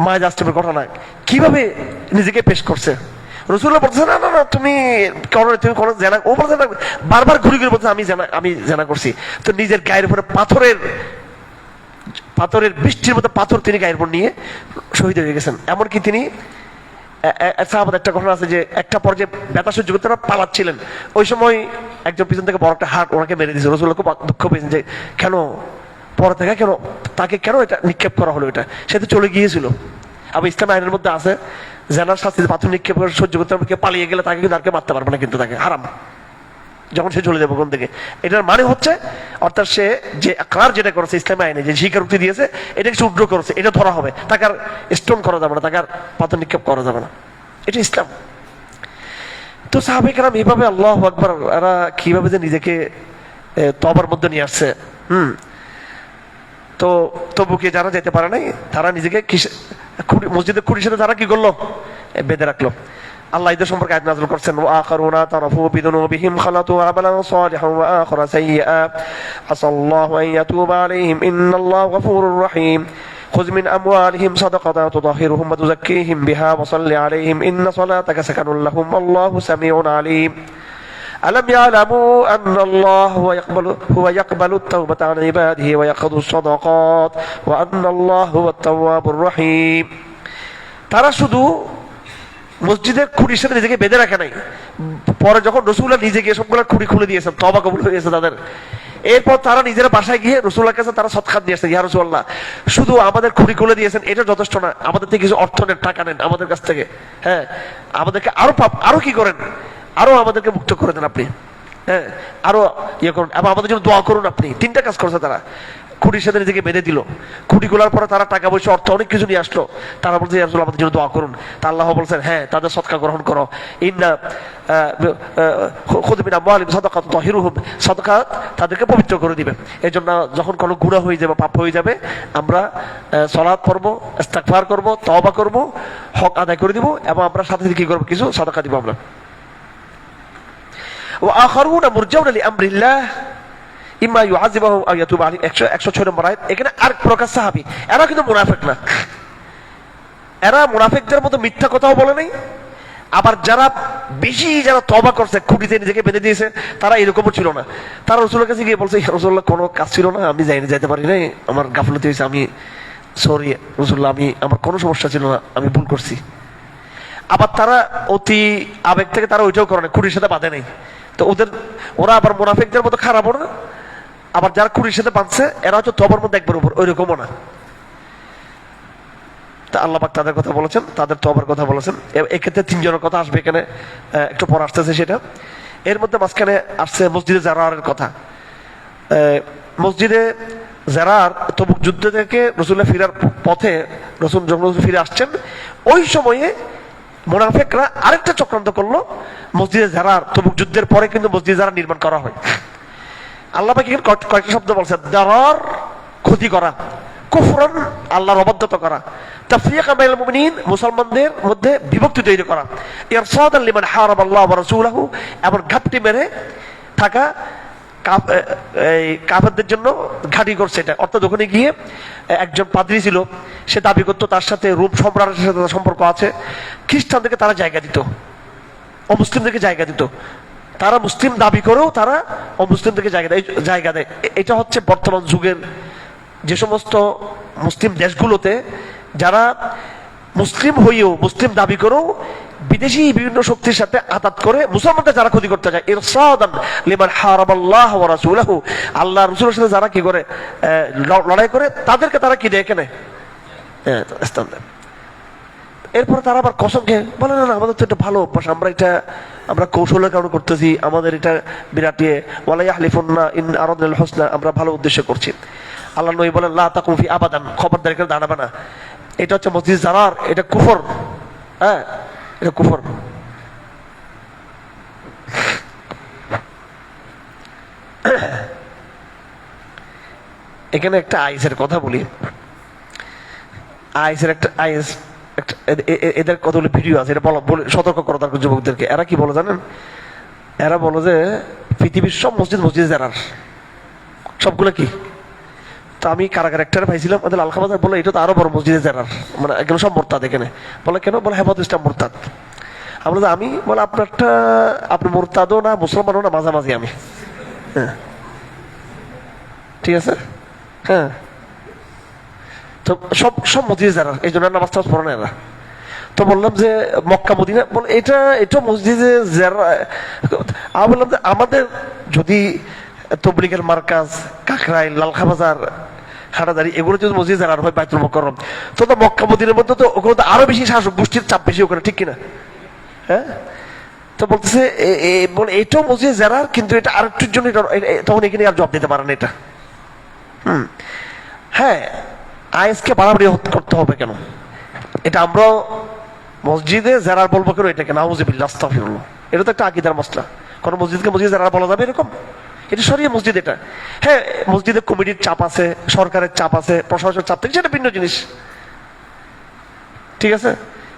মায়ের আস্তেমের ঘটনা, কিভাবে নিজেকে পেশ করছে। রাসূলুল্লাহ বলছে না না না তুমি কোনো জেনা, ও বলছে না, বারবার ঘুরে ঘুরে বলছে আমি জেনা করছি। তো নিজের গায়ের উপরে পাথরের বৃষ্টির মতো পাথর তিনি গায়ের উপর নিয়ে শহীদ হয়ে গেছেন। এমনকি তিনি সাহাবাদের একটা ঘটনা আছে যে একটা পর্যায়ে ব্যথা সহ্য করতে পালাচ্ছিলেন, ওই সময় একজন পিছন থেকে বড় একটা হাত ওনাকে মেরে দিয়েছে। রাসূলুল্লাহ খুব দুঃখ পেয়েছেন যে কেন পর থেকে তাকে কেন এটা নিক্ষেপ করা হলো, এটা সে তো চলে গিয়েছিল। আবার ইসলাম আইনের মধ্যে আছে জেনার শাস্তি পাথর নিক্ষেপ করে সহ্য করতে হবে, কেউ পালিয়ে গেলে তাকে কিন্তু আর কেউ মারতে পারবে না, কিন্তু তাকে হারাম যখন সে চলে যাবে কোন থেকে। এটার মানে হচ্ছে অর্থাৎ সে যে আকরার যেটা করেছে ইসলামী আইনে যে স্বীকারোক্তি দিয়েছে এটাকে সে উগ্র করেছে, এটা ধরা হবে, তাকে আর স্টোন করা যাবে না, তাকে আর পাথর নিক্ষেপ করা যাবে না, এটা ইসলাম। তো সাহাবায়ে কেরাম এইভাবে আল্লাহু আকবার এরা কিভাবে যে নিজেকে তওবার মধ্যে নিয়ে আসছে। তো তবু কি যারা যেতে পারে নাই তারা নিজেকে মসজিদের খুঁটির সাথে তারা কি করলো, বেঁধে রাখলো। আল্লাহ এদের সম্পর্কে আয়াত নাযিল করছেন, ওয়া আখারুনা তারাফু বিদুনুবিহিম খালাতু আমালান সালিহান ওয়া আখারা সাইয়্যা আসাল্লাহু আন ইয়াতুবা আলাইহিম ইন্নাল্লাহা গফুরুর রহিম খুয মিন আমওয়ালিহিম সাদাকাতান তুতাহহিরুহুম ওয়া তুযাক্কিহিম বিহা ওয়া সাল্লি আলাইহিম ইন্না সালাতাকা সাকানুল লাহুম আল্লাহু সামিউন আলীম। আলাম ইয়ালামু আন্নাল্লাহ হুয়া ইয়াকবালুত তাওবাতা আন ইবাদিহি ওয়া ইয়াখুযুস সাদাকাত ওয়া আন্নাল্লাহু হুয়াত তাওয়াবুর রহিম। তারা শুধু মসজিদের খুঁটির সাথে নিজেকে বেঁধে রাখে নাই, পরে যখন রাসূলুল্লাহ নিজে গিয়ে সবগুলো খুঁটি খুলে দিয়েছেন, তওবা কবুল হয়ে গেছে তাদের, এরপর তারা নিজেরা বাসায় গিয়ে রাসূলুল্লাহর কাছে তারা সদকা দিয়ে আসছে, ইয়া রাসূলুল্লাহ শুধু আমাদের খুঁটি খুলে দিয়েছেন এটা যথেষ্ট না, আমাদের থেকে কিছু অর্থ নেন, টাকা নেন আমাদের কাছ থেকে, হ্যাঁ আমাদেরকে আরো কি করেন, আরো আমাদেরকে মুক্ত করে দেন আপনি, হ্যাঁ আরো ইয়ে করুন এবং আমাদের জন্য দোয়া করুন আপনি। তিনটা কাজ করছে তারা, খুঁটির সাথে নিজেকে বেঁধে দিল, খুঁটি খোলার পরে তারা টাকা পয়সা অর্থ অনেক কিছু নিয়ে আসলো, তারা বলছে ইয়া রাসূলুল্লাহ আমাদের জন্য দোয়া করুন। তা আল্লাহ বলছেন হ্যাঁ তাদের সদকা গ্রহণ করো, ইন্না খুযু মিন আমওয়ালিহিম সাদাকাতান তুতাহহিরুহুম, সদকা তাদেরকে পবিত্র করে দিবে। এই জন্য যখন কোনো গুনাহ হয়ে যাবে, পাপ হয়ে যাবে, আমরা সালাত পড়ব, ইস্তিগফার করব, তওবা করব, হক আদায় করে দিব এবং আমরা সাথে সাথে কি করব, কিছু সদকা দিব আমরা। ওয়া আখারুনা মুরজাউনা লিআমরিল্লাহ ইম্মা ইউআযিবুহুম আও ইয়াতুবু আলাইহিম। 106 নম্বর আয়াত। এখানে আর প্রকার সাহাবী, এরা কিন্তু মুনাফিক না, এরা মুনাফিকদের মতো মিথ্যা কথাও বলে নাই, আবার যারা বেশি যারা তওবা করছে, খুঁটিতে নিজেকে বেঁধে দিয়েছে, তারা এরকমও ছিল না। তারা রাসূলের কাছে গিয়ে বলছে ইয়া রাসূলুল্লাহ কোনো কাজ ছিল না, আমি যাইতে পারি নাই, আমার গাফলতি হয়েছে, আমি সরি রাসূলুল্লাহ, আমি আমার কোনো সমস্যা ছিল না, আমি ভুল করছি। আবার তারা অতি আবেগ থেকে তারা ওইটাও করে না, খুঁটির সাথে বাঁধে নাই। তো ওরা আবার মুনাফিকদের মতো খারাপও না, আবার যারা খুঁটির সাথে বাঁধছে এরা হচ্ছে তওবার মধ্যে একবার উপর, ওইরকমও না। তা আল্লাহ পাক তাদের কথা বলেছেন, তাদের তওবার কথা বলেছেন। এক্ষেত্রে তিনজনের কথা আসবে এখানে, একটু পর আসতেছে সেটা। এর মধ্যে মাঝখানে আসছে মসজিদে জারারের কথা। মসজিদে জারার তবুক যুদ্ধ থেকে রাসূলুল্লাহ ফিরার পথে, রাসূল যখন ফিরে আসছেন ওই সময়ে মুনাফিকরা আরেকটা চক্রান্ত করলো। মসজিদে জারার তবুক যুদ্ধের পরে কিন্তু মসজিদে জারার নির্মাণ করা হয়। আল্লাহ পাক এখানে কয়েকটা শব্দ বলছে, দারার ক্ষতি করা, কুফরান আল্লাহর অবাধ্যতা করা, তাফরিকা বাইনাল মুমিনিন মুসলমানদের মধ্যে বিভক্তি তৈরি করা, ইরসাদান লিমান হারাবাল্লাহ ওয়া রাসূলুহু এবং ঘাপটি মেরে থাকা কাফেরদের জন্য ঘাঁটি করছে এটা। অর্থাৎ ওখানে গিয়ে একজন পাদ্রী ছিল, সে দাবি করতো তার সাথে রোম সম্রাটের সাথে তার সম্পর্ক আছে, খ্রিস্টানদেরকে তারা জায়গা দিত, অমুসলিমদেরকে জায়গা দিত, তারা মুসলিম দাবি করেও তারা অমুসলিমদেরকে জায়গা দেয়। এটা হচ্ছে বর্তমান যুগের যে সমস্ত মুসলিম দেশগুলোতে যারা মুসলিম হইও, মুসলিম দাবি করেও বিদেশি বিভিন্ন শক্তির সাথে আঘাত করে মুসলমানদের যারা ক্ষতি করতে যায়, ইরসাদান লিমান হারাবাল্লাহ ওয়া রাসূলুহু, আল্লাহ রাসূলের সাথে যারা কি করে লড়াই করে, তাদেরকে তারা কি দেয় এখানে, হ্যাঁ স্থান দেয়। এরপর তারা আবার কসম খেয়ে বলে না আমাদের তো এটা ভালো অভ্যাস, আমরা কৌশলের কারণে করতেছি, আমাদের এটা বিরাট ইয়ে, ওয়ালা ইয়াহলিফুন্না ইন আরাদনাল হুসনা, আমরা ভালো উদ্দেশ্য করছি। আল্লাহ নবী বলেন লা তাকুম ফি আবাদান, খবরদার এখানে দাঁড়াবে না। এটা হচ্ছে মসজিদ জারার, এটা কুফর, হ্যাঁ এটা কুফর। এখানে একটা আইসের কথা বলি, আইসের একটা আইস এদের কতগুলো ভিডিও আছে, এটা বলে সতর্ক করো তার যুবকদেরকে। এরা কি বলে জানেন, এরা বলো যে পৃথিবীর সব মসজিদ জারার, সবগুলো কি। তো আমি কারাগার একটা পাইছিলাম, ওদের আলখাবাজার বলে এটা তো আরো বড় মসজিদে জারার, মানে একদম সব মোরতাদ এখানে। বলে কেন, বলে হেফাজত ইসলাম মোরতাদ। আমি বলে আপনারটা, আপনি মোরতাদও না মুসলমানও না, মাঝামাঝি আমি, হ্যাঁ ঠিক আছে, হ্যাঁ। তো সব মসজিদে জারার, এই জন্য নামাজ টামাজ পড়ে না এরা। তো বললাম যে মক্কা মদিনা, বলে এটা মসজিদে জারা। আমি বললাম যে আমাদের যদি তবলিগের মার্কাজ কাকরাইল, লালখাবাজার, হাটাদারি এগুলো যদি মসজিদ জারার হয়, বাইতুল মুকাররম, তো মক্কা মদিনার মধ্যে তো ওখানে তো আরো বেশি শাসক গোষ্ঠীর চাপ বেশি ওখানে, ঠিক কিনা, হ্যাঁ। তো বলতেছে বলে এটাও মসজিদ জারার, কিন্তু এটা আরেকটুর জন্য, তখন এখানে আর জবাব দিতে পারে না এটা। হ্যাঁ আইএসকে বাড়াবাড়ি করতে হবে কেন, এটা আমরাও মসজিদে জারার বলবো কেন, এটাকে নাউযুবিল্লাহ আস্তাগফিরুল্লাহ, এটা তো একটা আকীদার মাসলা। কোন মসজিদকে মসজিদ জারার বলা যাবে এরকম? এটা শরিয়া মসজিদ এটা। হ্যাঁ মসজিদের কমিটির চাপ আছে, সরকারের চাপ আছে, প্রশাসনের চাপ থাকে, সেটা ভিন্ন জিনিস, ঠিক আছে।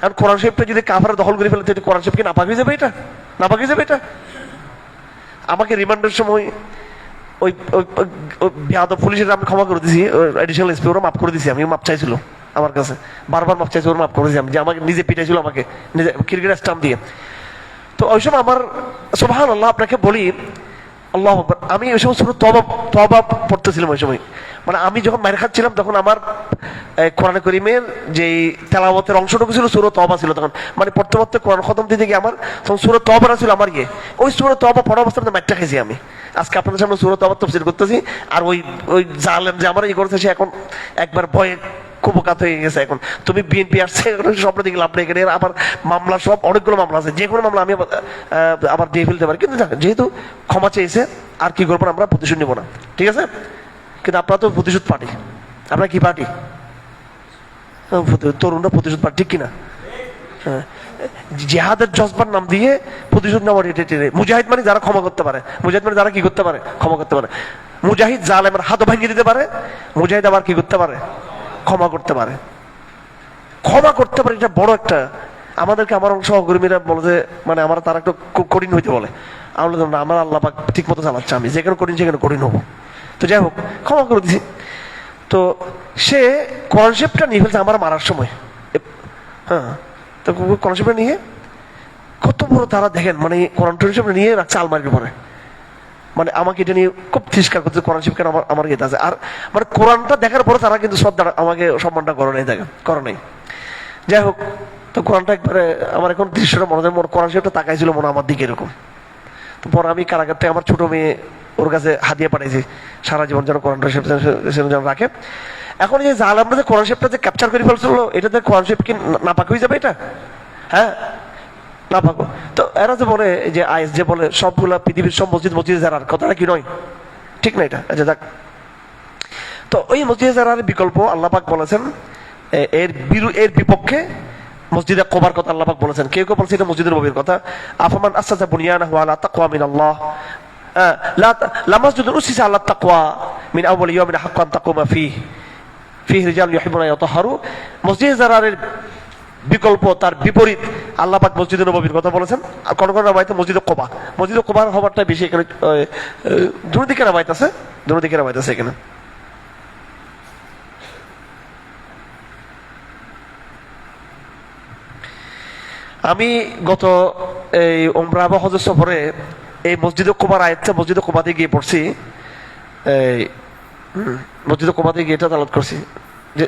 আর কোরআন শরীফটা যদি কাফেররা দখল করে ফেলে, তো কোরআন শরীফ কি নাপাক হয়ে যাবে? এটা নাপাক হয়ে যাবে এটা। আমাকে রিমান্ডের সময় ওই বিয়াদব পুলিশের আমি ক্ষমা করে দিয়েছি, এডিশনাল এসপি ওরা মাফ করে দিয়েছি, আমি মাপ চাইছিল আমার কাছে, বারবার মাপ চাইছি, ওরা মাফ করে দিয়েছি আমি, যে আমাকে নিজে পিটাইছিল, আমাকে নিজে ক্রিকেট স্টাম্প দিয়ে। তো ওই সময় আমার সুবহানাল্লাহ আপনাকে বলি আল্লাহু আকবার, আমি ওই সময় শুধু তওবা তওবা পড়তেছিলাম ওই সময়। মানে আমি যখন মার খাচ্ছিলাম তখন আমার কোরআনে করিমের যে তেলাওয়াতের অংশটুকু ছিল সূরা তওবা ছিল তখন, মানে পড়তে পড়তে কোরআন খতম দিতে গিয়ে আমার তখন সূরা তওবা ছিল আমার গিয়ে, ওই সূরা তওবা পড়া অবস্থায় মারটা খাইছি আমি। আজকে আপনাদের সামনে সূরা তওবা তাফসীর করতেছি, আর ওই ওই জালেম যে আমার করেছে সে এখন একবার ভয়ে কুপকাত হয়ে গেছে। এখন তুমি বিএনপি আসছে সব দিকে লাভ নেই, এখানে আবার মামলা সব অনেকগুলো মামলা আছে, যে কোনো মামলা আমি আবার দিয়ে ফেলতে পারি, কিন্তু যেহেতু ক্ষমা চেয়েছে আর কি করবো, আমরা প্রতিশোধ নিব না, ঠিক আছে। কিন্তু আপনারা তো প্রতিশোধ পার্টি, আপনারা কি পার্টি? তরুণরা প্রতিশোধ পার্টি, ঠিক কিনা? জিহাদের জজবার নাম দিয়ে প্রতিশোধ নেওয়া, মুজাহিদ মানে যারা ক্ষমা করতে পারে, মুজাহিদ মানে যারা কি করতে পারে, ক্ষমা করতে পারে। মুজাহিদ জালেমের হাতও ভাঙিয়ে দিতে পারে, মুজাহিদ আবার কি করতে পারে, ক্ষমা করতে পারে। ক্ষমা করতে পারে, এটা বড় একটা। আমাদেরকে আমার সহকর্মীরা বলে যে মানে আমরা তারা একটু কঠিন হইতে বলে, আমরা আমার আল্লাহ পাক ঠিক মতো চালাচ্ছে, আমি যেখানে কঠিন সেখানে কঠিন হবো। তো যাই হোক, ক্ষমা করে দিছি। তো সে কনসেপ্টটা নিয়ে ফেলছে আমার মারার সময়। হ্যাঁ, তো কনসেপ্টটা নিয়ে কত বড় তারা দেখেন, মানে কোরআন কনসেপ্টটা নিয়ে রাখছে আলমারির পরে। মানে আমাকে এটা নিয়ে খুব তিরস্কার করছে, কোরআন শিব কেন আমার ইয়েতে আছে। আর মানে কোরআনটা দেখার পরে তারা কিন্তু শ্রদ্ধা আমাকে সম্মানটা করে নাই, দেখেন করে নাই। যাই হোক, তো কোরআনটা একবারে আমার এখন দৃশ্যটা মনে হয়, কোরআন শিবটা তাকাইছিল মনে আমার দিকে এরকম। তো পরে আমি কারাগার থেকে আমার ছোট মেয়ে ওর কাছে হাতিয়ে পাঠাইছি, সারা জীবন যেন কোরআন যেন রাখে। এখন এই যে আলমরা যে কোরআন শিবটা যে ক্যাপচার করে ফেলছিল, এটাতে কোরআন শিব কি নাপাক হয়ে যাবে এটা? হ্যাঁ, না পাকো। তো এরা যে বলে যে আইস যে বলে সবগুলা পৃথিবীর সব মসজিদে যারার কথাটা কি নয়, ঠিক না এটা? আচ্ছা যাক, তো ওই মসজিদে যারার বিকল্প আল্লাহ পাক বলেছেন এর বিপক্ষে মসজিদে কোবার কথা আল্লাহ পাক বলেছেন। কেউ কেউ বলছে এটা মসজিদের নববীর কথা। আফামান আসাসা বুনিয়ানাহু আলা তাকওয়া মিনাল্লাহ লা মাসজিদুন উসিসা আলা তাকওয়া মিন আউওয়ালি ইয়াউমিন হাক্কান তাকুমা ফিহি রিজালুন ইউহিব্বুনা ইয়াতাহহারু। মসজিদে যারারের বিকল্প তার বিপরীত আল্লাহ পাক মসজিদে নববীর কথা বলেছেন। আর কোন কোন রাবায়াতে মসজিদে কোবা, মসজিদে কোবার হবারটা বেশি এখানে দুই দিকে রাবায়াত আছে, দুই দিকে রাবায়াত আছে এখানে। আমি গত এই উমরা বা হজ সফরে এই মসজিদে কোবার আয়াতটা মসজিদে কোবাতে গিয়ে পড়ছি, এই মসজিদে কোবাতে গিয়ে এটা তালাওয়াত করছি যে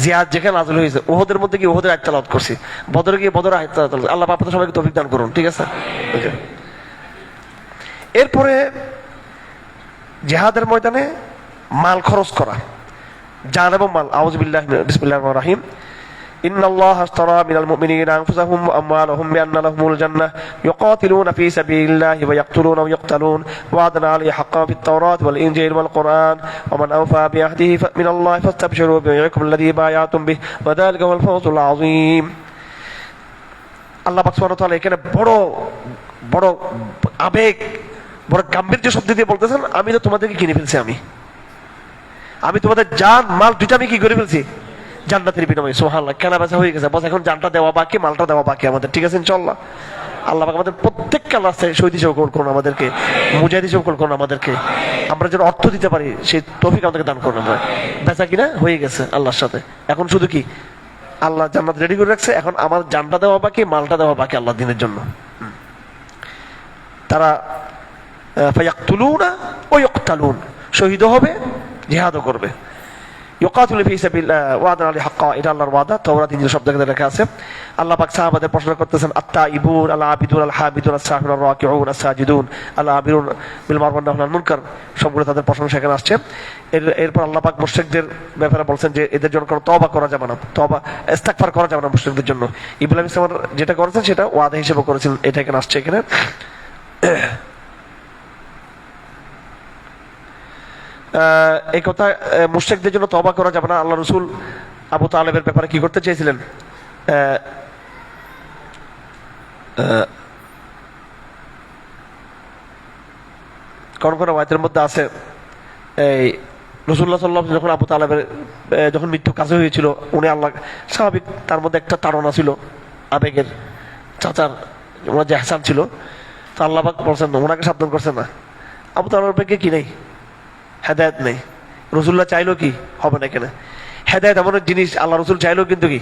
জিহাদ যেখানে নাযিল হয়েছে, ওহদের মধ্যে গিয়ে ওহদের আয়াত তেলাওয়াত করছি, বদরে গিয়ে বদর আয়াত তেলাওয়াত করছি। আল্লাহ আপনাদের সবাইকে তৌফিক দান করুন, ঠিক আছে। এরপরে জিহাদের ময়দানে মাল খরচ করা, জান এবং মাল। আউযু বিল্লাহি বিসমিল্লাহির রহমানির রহিম। ইন্নাল্লাহা আশতারা মিনাল মুমিনিনা আনফুসাহুম ওয়া আমওয়ালাহুম বিআন্না লাহুমুল জান্নাহ ইউকাতিলুনা ফী সাবিলিল্লাহি ওয়া ইয়াকতুলুনা ওয়া ইউকতালুন ওয়া'দান আলাইহি হাক্কান ফিত তাওরাত ওয়াল ইনজিল ওয়াল কুরআন ওয়া মান আওফা বিআহদিহি মিনাল্লাহি ফাস্তাবশিরু বিবাই'iকুম আল্লাযী বায়াতুম বিহি ওয়া যালিকা হুয়াল ফাওজুল আযীম। আল্লাহ পাক সুবহানাহু ওয়া তাআলা এখানে বড় বড় আবেগ, বড় গাম্ভীর্য শব্দ দিয়ে বলতেছেন, আমি তো তোমাদেরকে কিনে ফেলছি, আমি তোমাদের জান মাল দুইটা আমি কি করে ফেলছি জান্নাতের বিনিময়ে। সুবহানাল্লাহ, কেনা বেচা হয়ে গেছে, বস এখন জানটা দেওয়া বাকি, মালটা দেওয়া বাকি আমাদের, ঠিক আছে ইনশাআল্লাহ। আল্লাহ পাক আমাদের প্রত্যেককে আল্লাহ শহীদ হিসেবে কবুল করুন, আমাদেরকে মুজাহিদ হিসেবে কবুল করুন, আমাদেরকে আমরা যেন অর্থ দিতে পারি সেই তৌফিক আমাদেরকে দান করুন। আমরা বেচা কিনা হয়ে গেছে আল্লাহর সাথে, এখন শুধু কি আল্লাহ জান্নাত রেডি করে রাখছে, এখন আমার জানটা দেওয়া বাকি, মালটা দেওয়া বাকি আল্লাহ দিনের জন্য। তারা ফায়াকতুলুনা ওয়া ইউকতালুন, শহীদ হবে, জিহাদও করবে। ইউকাতিলু ফী সাবিলিল্লাহ ওয়া'দান আলাইহি হাক্কান, এটা আল্লাহর ওয়াদা, তাওরাত ইনজিল সব জায়গায় লেখা আছে। আল্লাহ পাক সাহাবাদের প্রশ্ন করতেছেন, আত-তাইবুন আল আবিদুন আল হামিদুন আস-সাহিহুন আর রাকিউন আস-সাজিদুন আল আমিরুন বিল মারুফ ওয়ান নাহয়ুন আনিল মুনকার, সবগুলো তাদের প্রশ্ন সেখানে আসছে। এরপর আল্লাহ পাক মুশরিকদের ব্যাপারে বলছেন যে এদের জন্য কোনো তওবা করা যাবে না, তওবা ইস্তিগফার করা যাবে না মুশরিকদের জন্য। ইব্রাহিম ইসলাম যেটা করেছেন সেটা ওয়াদা হিসেবে করেছেন, এটা এখানে আসছে এখানে। এই কথা মুশরিকদের জন্য তওবা করা যাবে না। আল্লাহ রাসূল আবু তালেবের ব্যাপারে কি করতে চেয়েছিলেন, কোন কোন আয়াতের মধ্যে আছে, এই রাসূলুল্লাহ সাল্লাল্লাহু আলাইহি ওয়াসাল্লাম যখন আবু তালেবের যখন মৃত্যু কাছে হয়েছিল, উনি আল্লাহ স্বাভাবিক তার মধ্যে একটা তাড়না ছিল আবেগের, চাচার ওনার যে হাসান ছিল, তো আল্লাহ পাক বলছেন ওনাকে সাবধান করছেন না, আবু তালেবের ব্যাগে কি নেই, হেদায়েত নেই। রাসূলুল্লাহ চাইলেও কি হবে না, এখানে হেদায়েত এমন জিনিস আল্লাহ রাসূল চাইলেও কিন্তু কি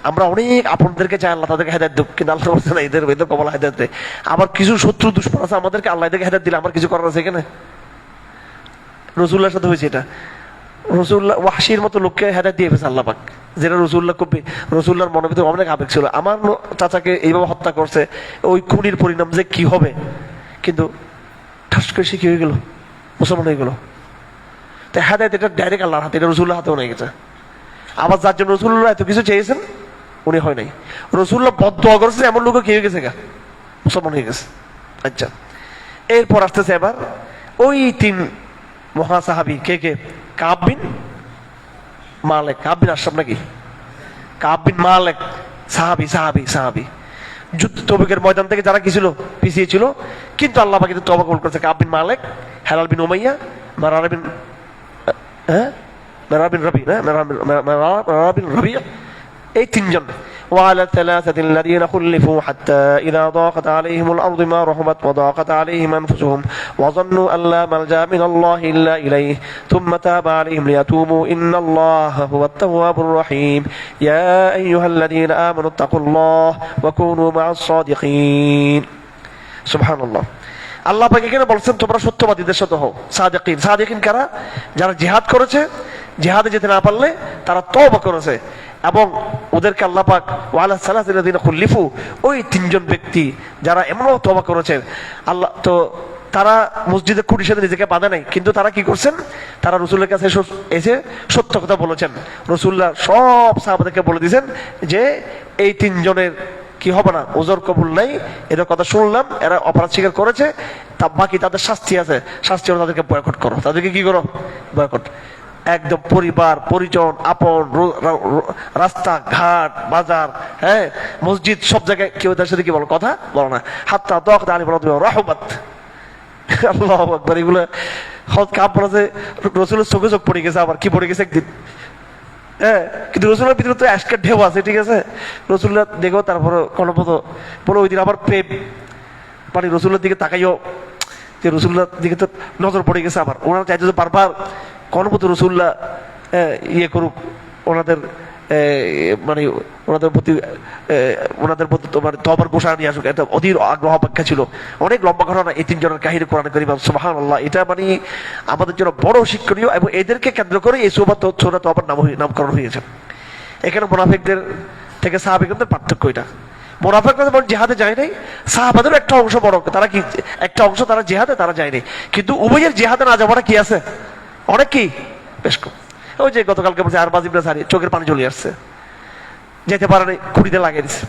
আমরা অনেক আপনদেরকে চাই আল্লাহ তাদেরকে হেদায়েত দেব, কিন্তু আল্লাহ বলছে না এদের এদের কবল হেদায়েত দেয়। আবার কিছু শত্রু দুশ্মন আছে আমাদেরকে, আল্লাহ এদেরকে হেদায়েত দিলে আমার কিছু করার আছে এখানে? রসুল্লাহর সাথে হয়েছে এটা। রসুল্লাহ ওয়াহশির মতো লোককে হেদায়েত দিয়ে ফেলছে আল্লাহ পাক, যেটা রসুল্লাহ খুব রসুল্লাহর মনের ভিতরে অনেক আবেগ ছিল। আমার চাচাকে এইভাবে হত্যা করছে, ওই খুনির পরিণাম যে কি হবে, কিন্তু ঠাস করে সে কি হয়ে গেল, মুসলমান হয়ে গেল। তো হেদায়েত এটা ডাইরেক্ট আল্লাহর হাতে, এটা রসুল্লাহ হাতেও নিয়ে গেছে। আবার যার জন্য রসুল্লাহ এত কিছু চেয়েছেন উনি হয় নাই, রসুল্লাহ বদদোয়া করেছে এমন লোক কি হয়ে গেছে গা, মুসলমান হয়ে গেছে। আচ্ছা, এরপর আসতেছে এবার ওই তিন মহা সাহাবি, কে কে? কাব বিন মালেক, কাব বিন আশরাফ নাকি, কাব বিন মালেক, সাহাবি সাহাবি সাহাবি যুদ্ধ তবুকের ময়দান থেকে যারা কি ছিল, পিছিয়ে ছিল, কিন্তু আল্লাহ পাক কিন্তু তওবা কবুল করেছে। কাব বিন মালেক, হেলাল বিন উমাইয়া, মারারা বিন মেরা বিন রবি, মেরা বিন রবি, এই তিনজন। وعلى الثلاثة الذين خلفوا حتى إذا ضاقت عليهم الأرض ما رحبت وضاقت عليهم أنفسهم وظنوا أن لا ملجأ من الله إلا إليه ثم تاب عليهم ليتوبوا إن الله هو التواب الرحيم يا أيها الذين آمنوا اتقوا الله وكونوا مع الصادقين سبحان الله আল্লাহ পাক এখানে বলছেন তোমরা সত্যবাদীদের সাথে হও। সাদিকিন, সাদিকিন কারা? যারা জিহাদ করেছে, জিহাদে যেতে না পারলে তারা তওবা করেছে, এবং ওদেরকে আল্লাহ পাক ওয়ালা সালাতিল্লাযিনা খুলিফু, ওই তিনজন ব্যক্তি যারা এমনও তওবা করেছেন আল্লাহ, তো তারা মসজিদে খুঁটির সাথে নিজেকে বাঁধে নাই, কিন্তু তারা কি করছেন, তারা রসুলের কাছে এসে সত্য কথা বলেছেন। রসুল্লাহ সব সাহাবাদেরকে বলে দিয়েছেন যে এই তিনজনের কি হবে না, ওজর কবুল নাই, এদের কথা শুনলাম, এরা অপরাধ স্বীকার করেছে, তা বাকি তাদের শাস্তি আছে, শাস্তি হলো তাদেরকে বয়কট করো। তাদেরকে কি করো? বয়কট। একদম পরিবার পরিজন, আপন, রাস্তা ঘাট, বাজার, হ্যাঁ, মসজিদ, সব জায়গায় কেউ তার সাথে কি বলো, কথা বলো না। হাত্তা দাওয়াত আলী বলো রাহমাত, আল্লাহু আকবার। এগুলো কাপ বলেছে রসুলের চোখে চোখ পড়ে গেছে, আবার কি পড়ে গেছে একদিন, হ্যাঁ, কিন্তু রসুলের ভিতরে তো আজকের ঢেউ আছে, ঠিক আছে, রসুল্লাহ দেখো, তারপরে কলপত বলো ওই দিন আবার প্রেম, মানে রসুল্লার দিকে তাকাইও, যে রসুল্লার দিকে তো নজর পড়ে গেছে, আবার ওনারা চাইছে যে বারবার কলপত রসুল্লাহ ইয়ে করুক, ওনাদের মানে ওনাদের প্রতি তোমার তওবার ঘোষণা নিয়ে আসুক, এটা অধীর আগ্রহ অপেক্ষা ছিল। অনেক লম্বা ঘটনা এই তিনজনের কাহিনী কোরআনে কারীম, সুবহানাল্লাহ। এটা মানে আমাদের জন্য বড় শিক্ষণীয়, এবং এদেরকে কেন্দ্র করে এই সূরা তওবার নামকরণ হয়েছে। এখানে মুনাফিকদের থেকে সাহাবীদের পার্থক্য এটা। মুনাফিকরা যেমন জিহাদে যায় নাই, সাহাবাদেরও একটা অংশ বড়, তারা কি একটা অংশ তারা জিহাদে তারা যায়নি, কিন্তু উভয়ের জিহাদে না যাওয়াটা কি আছে অনেক, কি বেশ কম। ওই যে গতকালকে বলছে আর বাজিবরা সারি, চোখের পানি চলে আসছে, যেতে পারে নাই, খুঁড়িতে লাগিয়ে দিচ্ছে,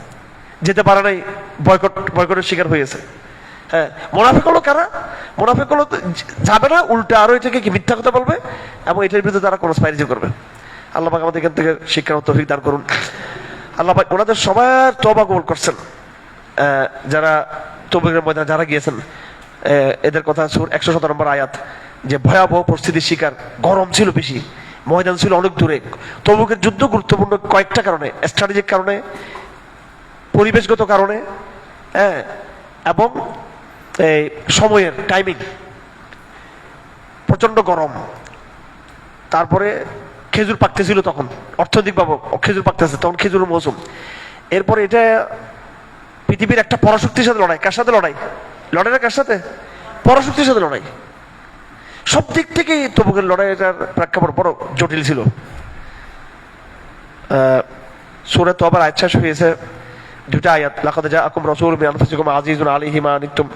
যেতে পারে নাই, বয়কটের শিকার হয়েছে। হ্যাঁ, মুনাফিক হলো কারা? মুনাফিক হলো যাবে না, উল্টা আরো এটাকে কি মিথ্যা কথা বলবে, এবং এটার বিরুদ্ধে তারা কনস্পাইরেসি করবে। আল্লাহ পাক আমাদের এখান থেকে শিক্ষার তৌফিক দান করুন। আল্লাহ পাক ওনাদের সবার তওবা কবুল করছেন, যারা তবুকের ময়দানে যারা গিয়েছেন। এদের কথা 117 নম্বর আয়াত, যে ভয়াবহ পরিস্থিতির শিকার, গরম ছিল বেশি, ময়দান ছিল অনেক দূরে। তবুকের যুদ্ধ গুরুত্বপূর্ণ কয়েকটা কারণে, স্ট্র্যাটেজিক কারণে, পরিবেশগত কারণে, হ্যাঁ, এবং এই সময়ের টাইমিং, প্রচন্ড গরম, তারপরে খেজুর পাকতেছিল তখন, অর্থনৈতিকভাবে খেজুর পাকতেছে তখন, খেজুরের মৌসুম। এরপরে এটা পৃথিবীর একটা পরাশক্তির সাথে লড়াই। কার সাথে লড়াই? লড়াইটা কার সাথে? পরাশক্তির সাথে লড়াই। সব দিক থেকে তবুকের লড়াইটার প্রেক্ষাপট বড় জটিল ছিল। সূরা তওবার আয়াত শেষ হয়েছে দুটা আয়াত, লাকাদ জাআকুম রাসূলুম মিন আনফুসিকুম আজিজুন আলাইহি মা আনিতুম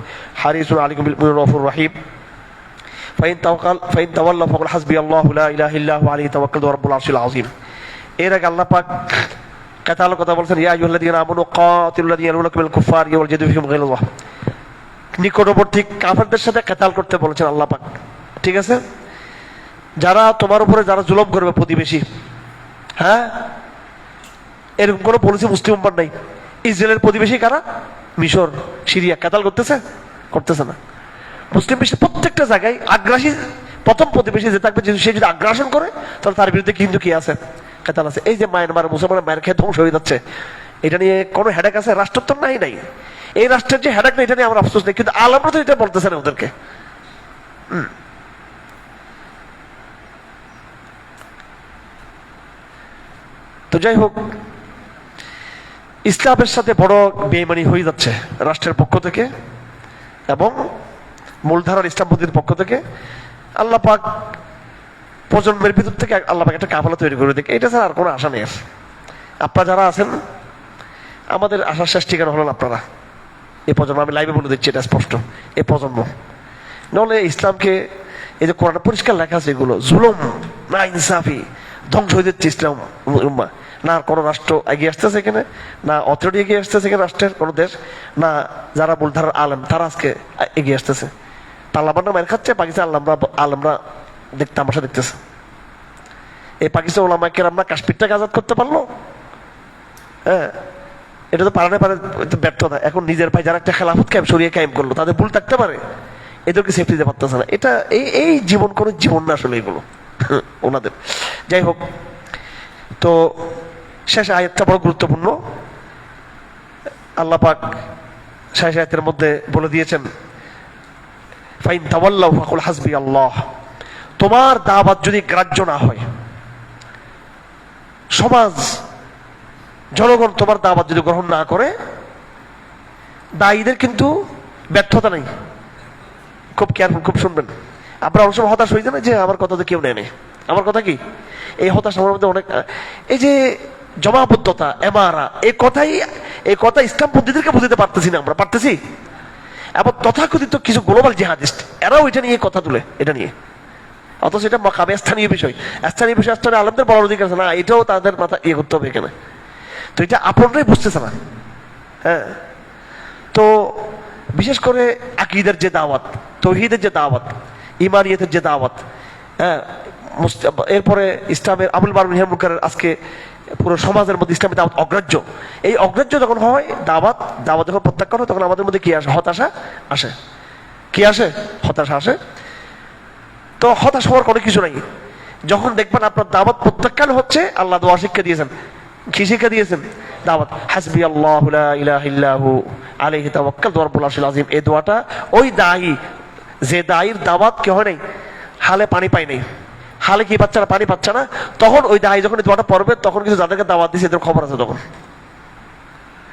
হারিসুন আলাইকুম বিল মুমিনিনা রাউফুর রহিম ফাইন তাওয়াল্লাউ ফাকুল হাসবিয়াল্লাহু লা ইলাহা ইল্লা হু আলাইহি তাওয়াক্কালতু ওয়া রাব্বুল আরশিল আযীম। এর আগে আল্লাহ পাক কাতালের কথা বলছেন, ইয়া আইয়ুহাল্লাযীনা আমানু কাতিলুল্লাযীনা ইয়ালুনাকুম মিনাল কুফফারি ওয়ালজিদু ফিহিম গায়যা, নিকটবর্তী কাফেরদের সাথে কাতাল করতে বলেছেন আল্লাহ পাক, ঠিক আছে। যারা তোমার উপরে যারা জুলুম করবে, প্রতিবেশী, হ্যাঁ, এরকম কোনো পলিসি মুসলিম উম্মার নাই। ইসরায়েলের প্রতিবেশী কারা? মিশর, সিরিয়া, কাতাল করতেছে না। মুসলিম বিশ্বের প্রত্যেকটা জায়গায় আগ্রাসী প্রথম প্রতিবেশী যে থাকবে, সে যদি আগ্রাসন করে তাহলে তার বিরুদ্ধে কিন্তু কি আছে? কাতাল আছে। এই যে মায়ানমার মুসলমানের মায়ের খেয়ে ধ্বংস হয়ে যাচ্ছে, এটা নিয়ে কোনো হেডেক আছে? রাষ্ট্র তো নাই। এই রাষ্ট্রের যে হেডেক নেই, এটা নিয়ে আমরা আফসোস নেই, কিন্তু আলমরা তো এটা বলতেছে না ওদেরকে। তো যাই হোক, ইসলামের সাথে বড় বেইমানি হয়ে যাচ্ছে রাষ্ট্রের পক্ষ থেকে এবং মূলধারার ইসলামপন্থীর পক্ষ থেকে। আল্লাহ পাক প্রজন্মের ভিতর থেকে আল্লাহ পাক একটা কাফেলা তৈরি করে দিকে, এটা ছাড়া আর কোনো আশা নেই। আপনারা যারা আছেন, আমাদের আশার শেষ ঠিকানা হলেন আপনারা, এই প্রজন্ম। আমি লাইভে বলে দিচ্ছি, এটা স্পষ্ট, এই প্রজন্ম। নাহলে ইসলামকে, এই যে কোরআনে পরিষ্কার লেখা আছে, এগুলো জুলুম না ইনসাফি, ধ্বংস হয়ে যাচ্ছে ইসলাম উম্মাহ। না কোনো রাষ্ট্র এগিয়ে আসতেছে এখানে, না অথরিটি এগিয়ে আসতেছে এখানে রাষ্ট্রের কোনো দেশ, না যারা মূলধারার আলেম তারা আজকে এগিয়ে আসতেছে। তালেবানরা মার খাচ্ছে, পাকিস্তান আলেমরা তামাশা দেখতেছে। এই পাকিস্তান ওলামায়ে কেরামরা কাশ্মীরটাকে আজাদ করতে পারলো? হ্যাঁ, এটা তো পারে ব্যর্থতা। এখন নিজের ভাই যারা একটা খেলাফত কায়েম, শরিয়া কায়েম করলো, তাদের ভুল থাকতে পারে, এদেরকে সেফটি দিতে পারতেছে না। এটা এই জীবন কোনো জীবন না আসলে এগুলো ওনাদের। যাই হোক, তো শেষ আয়াতটা বড় গুরুত্বপূর্ণ। আল্লাহ পাক শেষ আয়াতের মধ্যে বলে দিয়েছেন, ফাইন তাওয়াল্লাউ ফাকুল হাসবি আল্লাহ। তোমার দাওয়াত যদি গ্রাহ্য না হয়, সমাজ জনগণ তোমার দাওয়াত যদি গ্রহণ না করে, দায়ীদের কিন্তু ব্যর্থতা নেই। খুব কেয়ারফুল, খুব শুনবেন। আপনারা অনেক সময় হতাশ হয়ে যান যে আমার কথা তো কেউ নেয়। আমার কথা কি, এই হতাশ আমার মধ্যে অনেক, এই যে জমাবদ্ধতা, এমারা, এই কথা ইসলামপন্থীদেরকে বুঝতে পারতেছি না আমরা, পারতেছি? এবং তথাকথিত কিছু গ্লোবাল জিহাদিস্ট, এরাও এটা নিয়ে কথা তুলে, এটা নিয়ে, অথচ এটা মাকামে স্থানীয় বিষয়। স্থানীয় আলেমদের বলার অধিকার আছে না, এটাও তাদের মাথা ইয়ে করতে হবে এখানে। তো এটা আপনারাই বুঝতেছে না। হ্যাঁ, তো বিশেষ করে আকীদার যে দাওয়াত, তাওহীদের যে দাওয়াত, ঈমানিয়াতের যে দাওয়াত, হ্যাঁ, এরপরে ইসলামের আমল মারুফ নাহি আনিল মুনকারের, আজকে পুরো সমাজের মধ্যে ইসলামের দাওয়াত অগ্রাহ্য। এই অগ্রাহ্য যখন হয়, দাওয়াত যখন প্রত্যাখ্যান হয়, তখন আমাদের মধ্যে কি আসে? হতাশা আসে। কি আসে? হতাশা আসে। তো হতাশ হওয়ার কোনো কিছু নাই। যখন দেখবেন আপনার দাওয়াত প্রত্যাখ্যান হচ্ছে, আল্লাহ দোয়া শিক্ষা দিয়েছেন। কি শিক্ষা দিয়েছেন? দাওয়াত হাসবি আল্লাহু লা ইলাহা ইল্লাহু আলাইহি তাওয়াক্কালতু ওয়া রাব্বুল আরশিল আযীম। এই দোয়াটা ওই দায়ী, যে দায়ীর দাওয়াত কি হয় নাই, হালে পানি পায় নাই, হালে কি পাচ্ছে না, পানি পাচ্ছে না, তখন ওই দায়ী যখন এই দোয়াটা পড়বে, তখন কিছু যাদেরকে দাওয়াত দিয়েছে এদের খবর আছে তখন।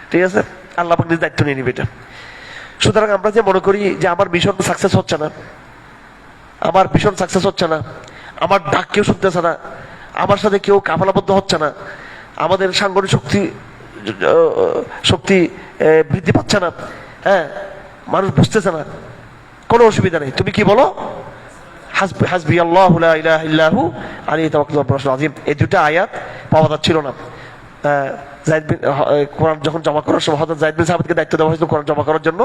ঠিক আছে, আল্লাহ পাক নিজে দায়িত্ব নিয়ে নিবে এটা। সুতরাং আমরা যে মনে করি যে আমার মিশন সাকসেস হচ্ছে না, আমার মিশন সাকসেস হচ্ছে না, আমার ডাক কেউ শুনতেছে না, আমার সাথে কেউ কাফালাবদ্ধ হচ্ছে না, আমাদের সাংগঠনিক শক্তি বৃদ্ধি পাচ্ছে না, হ্যাঁ, মানুষ বুঝতেছে না, কোনো অসুবিধা নেই। তুমি কি বলো? হাসবি আল্লাহু লা ইলাহা ইল্লাহু আলাইহি তাওয়াক্কালতু ওয়া রাব্বুল আরশিল আযীম। এই দুটো আয়াত পাওয়া যাচ্ছিল না। কোরআন যখন জমা করার সময় হযরত যায়েদ বিন সাবিতকে দায়িত্ব দেওয়া হয়েছিল কোরআন জমা করার জন্য।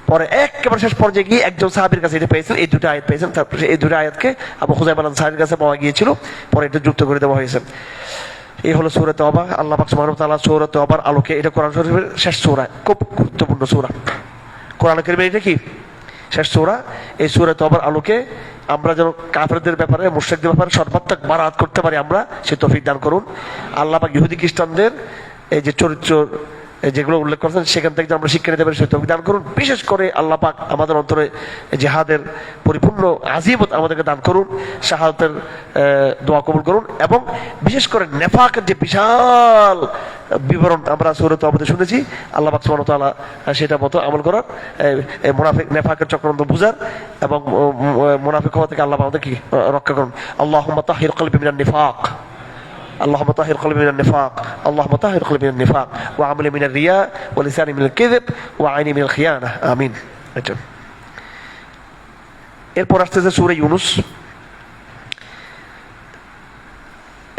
পরে একেবারে শেষ পর্যায়ে গিয়ে একজন সাহাবীর কাছে এটা পেয়েছেন, এই দুটো আয়াত পেয়েছেন। তারপরে এই দুটো আয়াতকে আবু খুযাইমা আল-আনসারীর কাছে পাওয়া গিয়েছিল, পরে এটা যুক্ত করে দেওয়া হয়েছে। এই হলো সূরা তাওবা। আল্লাহ পাক সুবহানাহু ওয়া তাআলা সূরা তাওবার আলোকে, এটা কোরআন শরীফের শেষ সূরা, খুব গুরুত্বপূর্ণ সূরা। কোরআন কারীমের এটা কি শেষ সূরা। এই সূরা তাওবার আলোকে আমরা যেন কাফেরদের ব্যাপারে, মুশরিকদের ব্যাপারে সর্বাত্মক বারাত করতে পারি, আমরা সে তৌফিক দান করুন। আল্লাহ পাক ইহুদি খ্রিস্টানদের এই যে চরিত্র যেগুলো উল্লেখ করেছেন, সেখান থেকে আমরা শিক্ষা নিতে পারি, সে তৌফিক দান করুন। বিশেষ করে আল্লাহ পাক আমাদের অন্তরে জিহাদের পরিপূর্ণ আজিমত আমাদেরকে দান করুন, শাহাদাতের দোয়া কবুল করুন। এবং বিশেষ করে নেফাকের যে বিশাল বিবরণ আমরা সূরা তাওবাতে শুনেছি, আল্লাহ পাক সুবহানাহু ওয়া তাআলা সেটা মতো আমল করার, মুনাফিক নেফাকের চক্রান্ত বুঝার এবং মুনাফিক হওয়া থেকে আল্লাহ আমাদেরকে রক্ষা করুন। আল্লাহুম্মা তাহির কলবি মিনান নিফাক, اللهم طهر قلبي من النفاق، اللهم طهر قلبي من النفاق وعملي من الرياء ولساني من الكذب وعيني من الخيانة آمين। এরপর আসতেছে সূরা ইউনূস।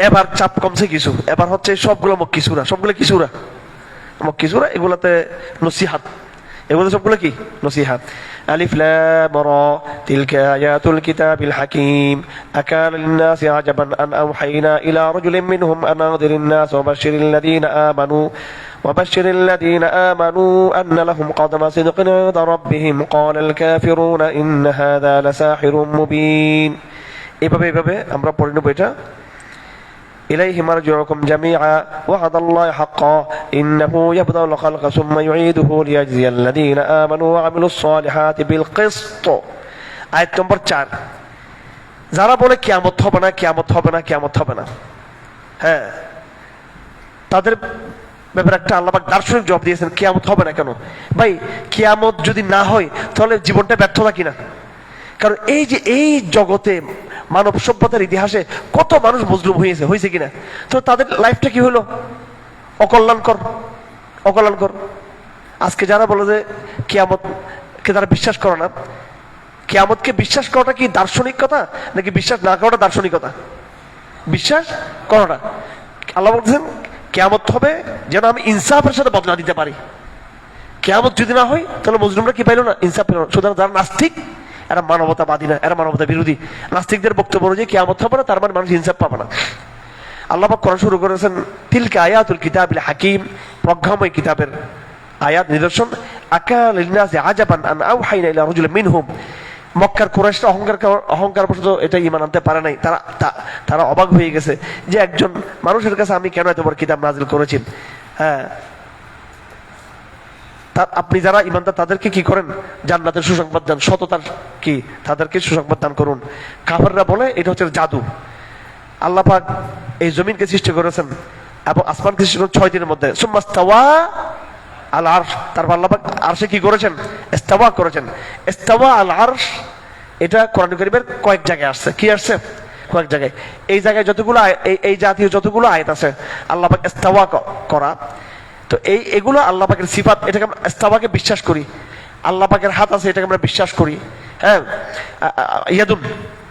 এবার চাপ কমছে কিছু, এবার হচ্ছে সবগুলো মক্কি সূরা। সবগুলো কি সূরা? মক্কি সূরা। এগুলাতে নসিহাত, এগুলো সবগুলো কি নসিহাত। আলিফ লাম রা তিলকা আয়াতুল কিতাবিল হাকীম আকানা লিন-নাসি আজাবান আন আওহাইনা ইলা রাজুলিন মিনহুম আন আনযিরিন নাস ওয়া বাশশিরিল লাযীনা আমানু আন্না লাহুম কদমা সিদকিন ইনদা রাব্বিহিম ক্বালাল কাফিরুনা ইন্না হাযা লাসাহিরুম মুবিন। এভাবে আমরা পড়ে নেব এটা। إليه مرجعكم جميعا وعد الله حقا إنه يبدأ الخلق ثم يعيده ليجزي الذين آمنوا وعملوا الصالحات بالقسط। আয়াত নম্বর 4। যারা বলে কিয়ামত হবে না, কিয়ামত হবে না, কিয়ামত হবে না, হ্যাঁ, তাদের ব্যাপারে একটা আল্লাহ পাক দার্শনিক জবাব দিয়েছেন, কিয়ামত হবে না কেন? ভাই কিয়ামত যদি না হয় তাহলে জীবনটা ব্যর্থতা কিনা? কারণ এই যে এই জগতে মানব সভ্যতার ইতিহাসে কত মানুষ মজলুম হয়েছে কিনা? তো তাদের লাইফটা কি হলো? অকল্যাণকর, অকল্যাণকর। আজকে যারা বলে যে কিয়ামতকে তারা বিশ্বাস করে না, কিয়ামতকে বিশ্বাস করাটা কি দার্শনিকতা নাকি বিশ্বাস না করাটা দার্শনিকতা? বিশ্বাস করাটা। আল্লাহ বলছেন কিয়ামত হবে যেন আমি ইনসাফের সাথে বদলা দিতে পারি। কিয়ামত যদি না হয় তাহলে মজলুমরা কি পাইল না? ইনসাফ পেল না। সুতরাং যারা নাস্তিক এরা মানবতাবাদী না, এরা মানবতা বিরোধী। নাস্তিকদের বক্তব্য অনুযায়ী কিয়ামত হবে না, তার মানে মানুষ ইনসাফ পাবে না। আল্লাহ পাক কোরআন শুরু করেছেন তিলকা আয়াতুল কিতাবিল হাকিম, প্রজ্ঞাময় কিতাবের আয়াত নিদর্শন। আকাল লিন্নাসি আজাবান আন আওহাইনা ইলা রাজুলিন মিনহুম। মক্কার কুরাইশরা অহংকার এটা ঈমান আনতে পারে নাই। তারা অবাক হয়ে গেছে যে একজন মানুষের কাছে আমি কেন এত বড় কিতাব নাজিল করেছি। হ্যাঁ, আপনি যারা ঈমানদার তাদেরকে কি করেন? জান্নাতের সুসংবাদ দেন, সততার কি তাদেরকে সুসংবাদ দান করুন। কাফেররা বলে এটা হচ্ছে জাদু। আল্লাহ পাক এই জমিনকে সৃষ্টি করেছেন এবং আসমানকে সৃষ্টি করেছেন 6 দিনের মধ্যে। সুম্মা ইস্তাওয়া আল আরশ, তারপর আল্লাহ পাক আরশে কি করেছেন? ইস্তাওয়া করেছেন। ইস্তাওয়া আল আরশ এটা কোরআন কারীমের কয়েক জায়গায় আসছে। কি আসছে? কয়েক জায়গায়। এই জায়গায় যতগুলো এই জাতীয় যতগুলো আয়াত আছে আল্লাহ পাক ইস্তাওয়া করা, তো এগুলো আল্লাহ পাকের সিফাত। এটাকে আমরা ইস্তাওয়াকে বিশ্বাস করি। আল্লাহ পাকের হাত আছে এটাকে আমরা বিশ্বাস করি। হ্যাঁ,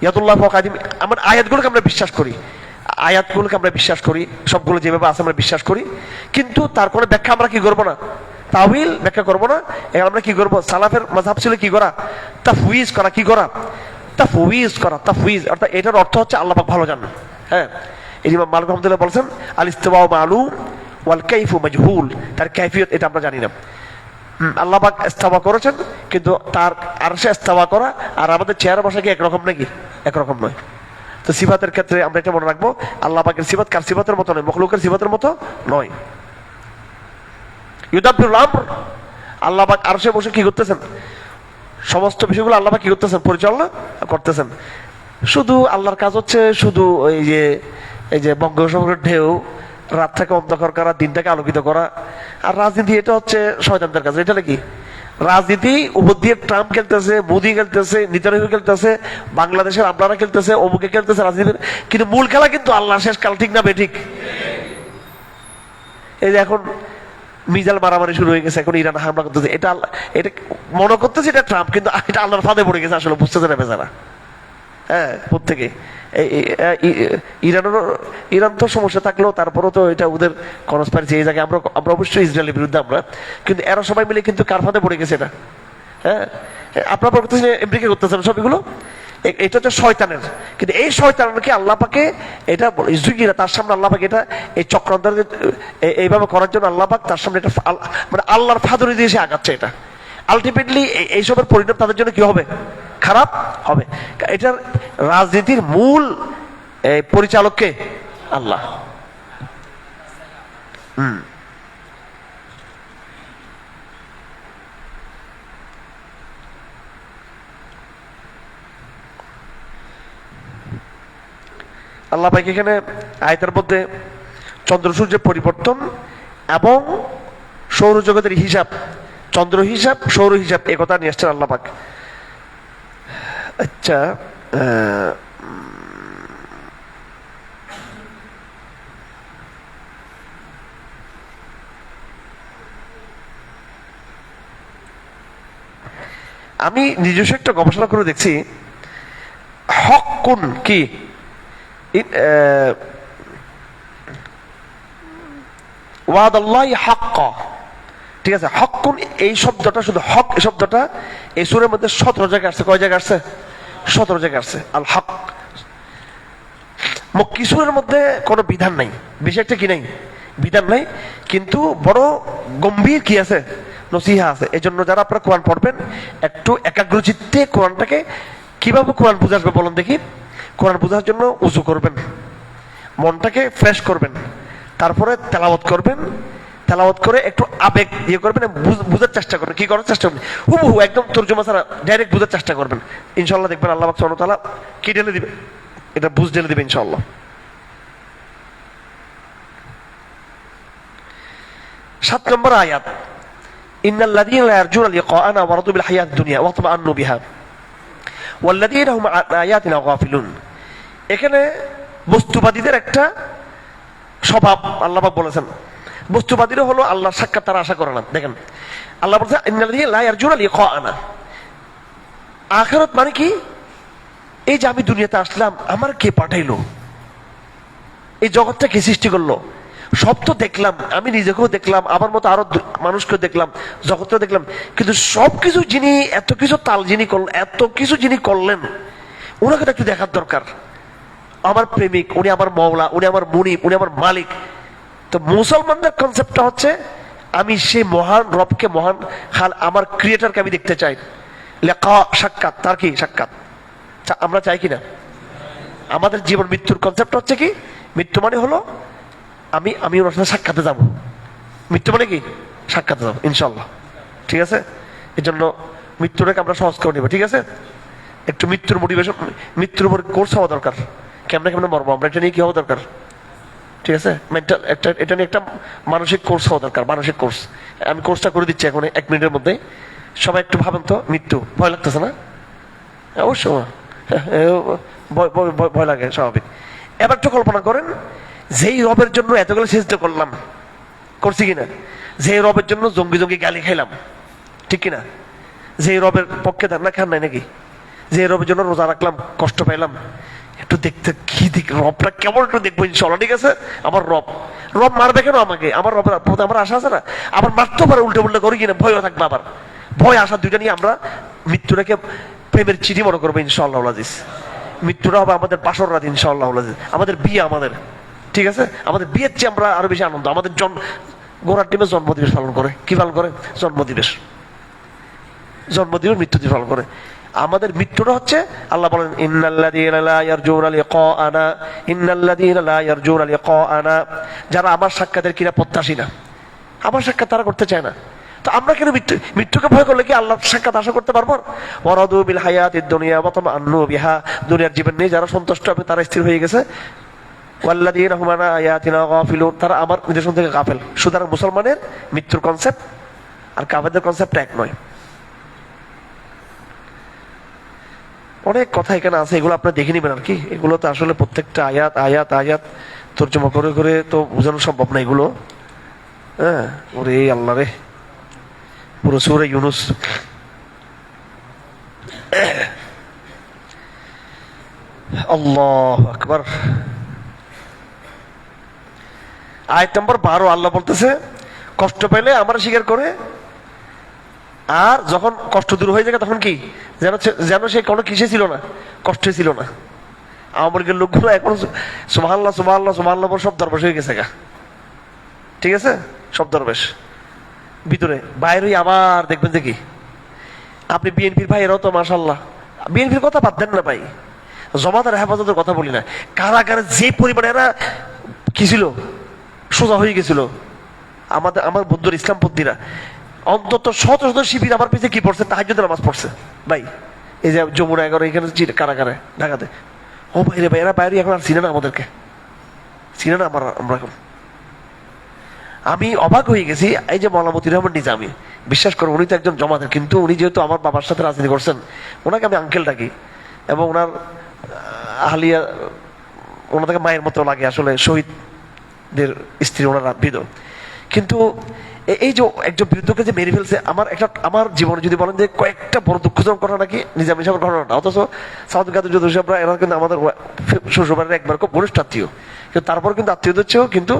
ইয়াদুল্লাহ ফাওকা আইদিহিম, আমরা আয়াতগুলোকে আমরা বিশ্বাস করি। আয়াতগুলোকে আমরা বিশ্বাস করি, সবগুলো যেভাবে আছে আমরা বিশ্বাস করি। কিন্তু তার কোনো ব্যাখ্যা আমরা কি করবো না? তাওয়িল ব্যাখ্যা করবো না। আমরা কি করবো? সালাফের মাযহাব ছিল কি করা? তাফউইজ করা। কি করা? তাফউইজ করা। তাফউইজ অর্থাৎ এটার অর্থ হচ্ছে আল্লাহ পাক ভালো জানেন। হ্যাঁ, ইমাম মালিক রাহমাতুল্লাহ বলেছেন আল ইস্তিওয়াউ মালুম ওয়াল কাইফু মাজহুল। তার কাইফিয়ত এটা আমরা জানি না। আল্লাহ পাক ইস্তাওয়া করেছেন, কিন্তু তার আরশে ইস্তাওয়া করা আর আমাদের চেহারা বসা কি একরকম নাকি? একরকম নয়। তো সিফাতের ক্ষেত্রে আমরা এটা মনে রাখবো, আল্লাহ পাকের সিফাত কার সিফাতের মতো নয়, মখলুকের সিফাতের মতো নয়। ইউদাব্বিরুল আমর, আল্লাহ পাক আরশে বসে কি করতেছেন? সমস্ত বিষয়গুলো আল্লাহ পাক কি করতেছেন? পরিচালনা করতেছেন। শুধু আল্লাহর কাজ হচ্ছে শুধু এই যে বঙ্গোপসাগরের ঢেউ, রাতটাকে অন্ধকার করা, দিনটাকে আলোকিত করা। আর রাজনীতি এটা হচ্ছে শয়তানদের কাজ। এটা নাকি রাজনীতি? উপর দিয়ে ট্রাম্প খেলতেছে, মোদি খেলতেছে, নেতানিয়াহু খেলতেছে, বাংলাদেশের আপনারা খেলতেছে, অমুকে খেলতেছে রাজনীতি, কিন্তু মূল খেলা কিন্তু আল্লাহর শেষ কাল। ঠিক না বেঠিক? এই যে এখন মিজাইল মারামারি শুরু হয়ে গেছে, এখন ইরান হামলা করতেছে, এটা মনে করতেছে এটা ট্রাম্প, কিন্তু এটা আল্লাহর ফাঁদে পড়ে গেছে, আসলে বুঝতেছে না বেচারা। হ্যাঁ, প্রত্যেকে ইরান তো সমস্যা থাকলেও তারপরেও তো এটা ওদের কনস্পাইরেসি। এই জায়গায় আমরা অবশ্যই ইসরায়েলের বিরুদ্ধে আমরা, কিন্তু এরা সবাই মিলে কিন্তু কার ফাঁদে পড়ে গেছে এটা? হ্যাঁ, আপনারা করতেছেন, আমেরিকা করতেছেন, সবগুলো এটা হচ্ছে শয়তানের। কিন্তু এই শয়তানকে আল্লাহ পাকে এটা জুগিরা, তার সামনে আল্লাহ পাকে এটা এই চক্রান্ত এইভাবে করার জন্য আল্লাহ পাক তার সামনে এটা মানে আল্লাহর ফাদরি দিয়ে সে আগাচ্ছে। এটা আলটিমেটলি এইসবের পরিণাম তাদের জন্য কি হবে? খারাপ হবে। এটার রাজনীতির মূল পরিচালককে আল্লাহ। আল্লাহ পাক এখানে আয়াতের মধ্যে চন্দ্র সূর্যের পরিবর্তন এবং সৌরজগতের হিসাব, চন্দ্র হিসাব, সৌর হিসাব, একথা নিয়ে আসছেন আল্লাহ পাক। আচ্ছা, আমি নিজস্ব একটা গবেষণা করে দেখছি, হক কোন কি ওয়াদাল্লাহি হাক্কা, ঠিক আছে? হক কোন এই শব্দটা, শুধু হক এই শব্দটা এই সূরার মধ্যে 17 জায়গায় আসছে। কয় জায়গায় আসছে? 17 জায়গায় আসছে। আল হক। মক্কি সূরার মধ্যে কোনো বিধান নাই, বেশি একটা কি নাই, বিধান নাই, কিন্তু বড় গম্ভীর কি আছে? নসিহা আছে। এই জন্য যারা আপনারা কোরআন পড়বেন একটু একাগ্র চিত্তে কোরআনটাকে, কিভাবে কোরআন বুঝে আসবে বলুন দেখি? কোরআন বোঝার জন্য উজু করবেন, মনটাকে ফ্রেশ করবেন, তারপরে তেলাওয়াত করবেন, তেলাওয়াত করে একটু আবেগ ইয়ে করবেন, বুঝার চেষ্টা করবেন। কি করার চেষ্টা করবেন? হুবহু একদম তর্জমা ছাড়া ডাইরেক্ট বুঝার চেষ্টা করবেন। ইনশাল্লাহ দেখবেন আল্লাহ পাক সুবহানাহু ওয়া তাআলা কি ঢেলে দিবে, এটা বুঝ ঢেলে দিবে ইনশাল্লাহ। 7 নম্বর আয়াত, ইন্নাল্লাযীনা লা ইয়ারজুনা লিকাআনা ওয়া রাদু বিল হায়াতিদ দুনিয়া ওয়া তামান্নু বিহা ওয়াল্লাযীনা হুম আন আয়াতিনা গাফিলুন। এখানে বস্তুবাদীদের একটা স্বভাব আল্লাহ পাক বলেছেন। বস্তুবাদীরা হলো আল্লাহর সাক্ষাৎ তারা আশা করে না। দেখেন আল্লাহ বলছে ইন্নাল্লাযীনা লা ইয়ারজুনা লিকাআনা, আখিরাত মানে কি? এই যে আমি দুনিয়াতে আসলাম, আমার কে পাঠাইলো, এই জগৎটা কে সৃষ্টি করলো, সব তো দেখলাম, আমি নিজেকেও দেখলাম, আমার মতো আরো মানুষকেও দেখলাম, জগৎটাও দেখলাম, কিন্তু সবকিছু যিনি এত কিছু তাল যিনি করলেন, এত কিছু যিনি করলেন, ওনাকে তো একটু দেখার দরকার। আমার প্রেমিক, উনি আমার মওলা, উনি আমার মুনিব, উনি আমার মালিক। তো মুসলমানদের কনসেপ্টটা হচ্ছে আমি সেই মহান রবকে, মহান আমার ক্রিয়েটারকে আমি দেখতে চাই। লেখা সাক্ষাৎ, তার কি সাক্ষাৎ আমরা চাই কিনা? আমাদের জীবন মৃত্যুর কনসেপ্ট হচ্ছে কি, মৃত্যু মানে হলো আমি ওনার সাথে সাক্ষাতে যাব। মৃত্যু মানে কি? সাক্ষাতে যাবো ইনশাল্লাহ। ঠিক আছে, এই জন্য মৃত্যুটাকে আমরা সহজ করে নেবো। ঠিক আছে, একটু মৃত্যুর মোটিভেশন, মৃত্যুর উপর কোর্স হওয়া দরকার। কেমনে কেমনে মরবো আমরা, এটা নিয়ে কি হওয়া দরকার? ঠিক আছে, মেন্টাল একটা, এটা নিয়ে একটা মানসিক কোর্স হওয়া দরকার, মানসিক কোর্স। আমি কোর্সটা করে দিচ্ছি এখন 1 মিনিটের মধ্যে। সবাই একটু ভাবেন তো, মৃত্যু ভয় লাগতেছে না? অবশ্যই ভয় লাগে, স্বাভাবিক। এবার একটু কল্পনা করেন, যেই রবের জন্য এতগুলো সিজদা করলাম, করছি কিনা? যেই রবের জন্য জঙ্গি জঙ্গি গালি খাইলাম, ঠিক কিনা? যেই রবের পক্ষে ধারণা খান নাই নাকি? যে রবের জন্য রোজা রাখলাম, কষ্ট পাইলাম, একটু দেখতে কি দেখ রবটা কেমন, একটু দেখবো ইনশাল্লাহ। ঠিক আছে, আমার রব মারবে কেন আমাকে? আমার রবের আমার আশা আছে না? আবার মারতে পারে, উল্টো উল্টো করি কিনা, ভয়ও থাকবে। আবার ভয় আশা দুইটা নিয়ে আমরা মৃত্যুটাকে প্রেমের চিঠি মনে করবো ইনশাআল্লাহ আজিজ। মৃত্যুটা হবে আমাদের বাসর রাত ইনশাআল্লাহ আজিজ, আমাদের বিয়ে, আমাদের ঠিক আছে, আমাদের বিয়ের চেয়ে আমরা আরো বেশি আনন্দ। আমাদের গোড়ার টিমে জন্মদিবস পালন করে, কি পালন করে? জন্মদিবস, জন্মদিবস, মৃত্যু দিবস পালন করে। আমাদের মৃত্যুটা হচ্ছে, আল্লাহ বলেন ইন্নাল্লাযীনা লা ইয়ারজুনা লিকাআনা, ইন্নাল্লাযীনা লা ইয়ারজুনা লিকাআনা, যারা আমার সাক্ষাতের কিনা প্রত্যাশী না, আমার সাক্ষাৎ তারা করতে চায় না। তো আমরা কেন মৃত্যুকে ভয় করলে কি আল্লাহর সাক্ষাৎ আশা করতে পারবো? ওয়ারাদু বিল হায়াতিদ দুনিয়া ওয়া তামান্নু বিহা, দুনিয়ার জীবন নিয়ে যারা সন্তুষ্ট হবে তারা স্থির হয়ে গেছে। ওয়াল্লাযীনা হুম আন আয়াতিনা গাফিলুন, তারা আমার নির্দেশন থেকে গাফেল। সুতরাং মুসলমানের মৃত্যুর কনসেপ্ট আর কাফেরদের কনসেপ্ট এক নয়। অনেক কথা এখানে আছে, এগুলো আপনারা দেখে নেবেন আর কি। এগুলো তো আসলে প্রত্যেকটা আয়াত আয়াত আয়াত তর্জমা করে করে তো বোঝানো সম্ভব না এগুলো। হ্যাঁ, ওরে আল্লাহ রে, পুরো সূরা ইউনূস। আল্লাহু আকবার। আয়াত নম্বর 12 আল্লাহ বলতেছে, কষ্ট পেলে আমরা স্বীকার করে, আর যখন কষ্ট দূর হয়ে যায় তখন কি যেন সে কোনো কিসে ছিল না, কষ্টে ছিল না। আওয়ামী লীগের লোকগুলো এখন সুবহানাল্লাহ সুবহানাল্লাহ সুবহানাল্লাহ সব দরবেশ হয়ে গেছে গা। ঠিক আছে, সব দরবেশ ভিতরে, বাইরে আবার দেখবেন যে কি, আপনি বিএনপির ভাই, এরাও তো মাশাআল্লাহ, বিএনপির কথা বাদ দেন না ভাই, জমাদার হেফাজতের কথা বলি না, কারাগারে যে পরিমাণে এরা কি ছিল, সোজা হয়ে গেছিল। আমার বন্ধুর ইসলামপন্থীরা অন্তত শত শত শিবির আমার পিছিয়ে কি পড়ছে, তাহাজ্জুদের নামাজ পড়ছে ভাই। এই যে যমুনা 11 এখানে কারাগারে ঢাকাতে, ও বাইরে ভাই, এরা বাইরে এখন আর চিনে না আমাদেরকে, চিনে না আমরা এখন। আমি অবাক হয়ে গেছি, এই যে মওলানা মতিউর রহমান নিজামী, বিশ্বাস করুন উনি তো একজন জমাতের, কিন্তু উনি যেহেতু আমার বাবার সাথে রাজনীতি করছেন, ওনাকে আমি আঙ্কেল ডাকি, এবং ওনার আহলিয়া ওনাদেরকে মায়ের মতো লাগে। আসলে শহীদদের স্ত্রী ওনারা বিধ, কিন্তু এই যে একজন বৃদ্ধকে যে মেরে ফেলছে, আমার জীবনে যদি বলেন যে কয়েকটা বড় দুঃখজনক ঘটনা নাকি নিজামী সাহেবের ঘটনাটা। অথচ সাউদ গাজী যদু সাহেবরা এরা কিন্তু আমাদের শ্বশুরবাড়ির একবার খুব ঘনিষ্ঠ আত্মীয়, কিন্তু তারপর কিন্তু আত্মীয়দের চেয়েও কিন্তু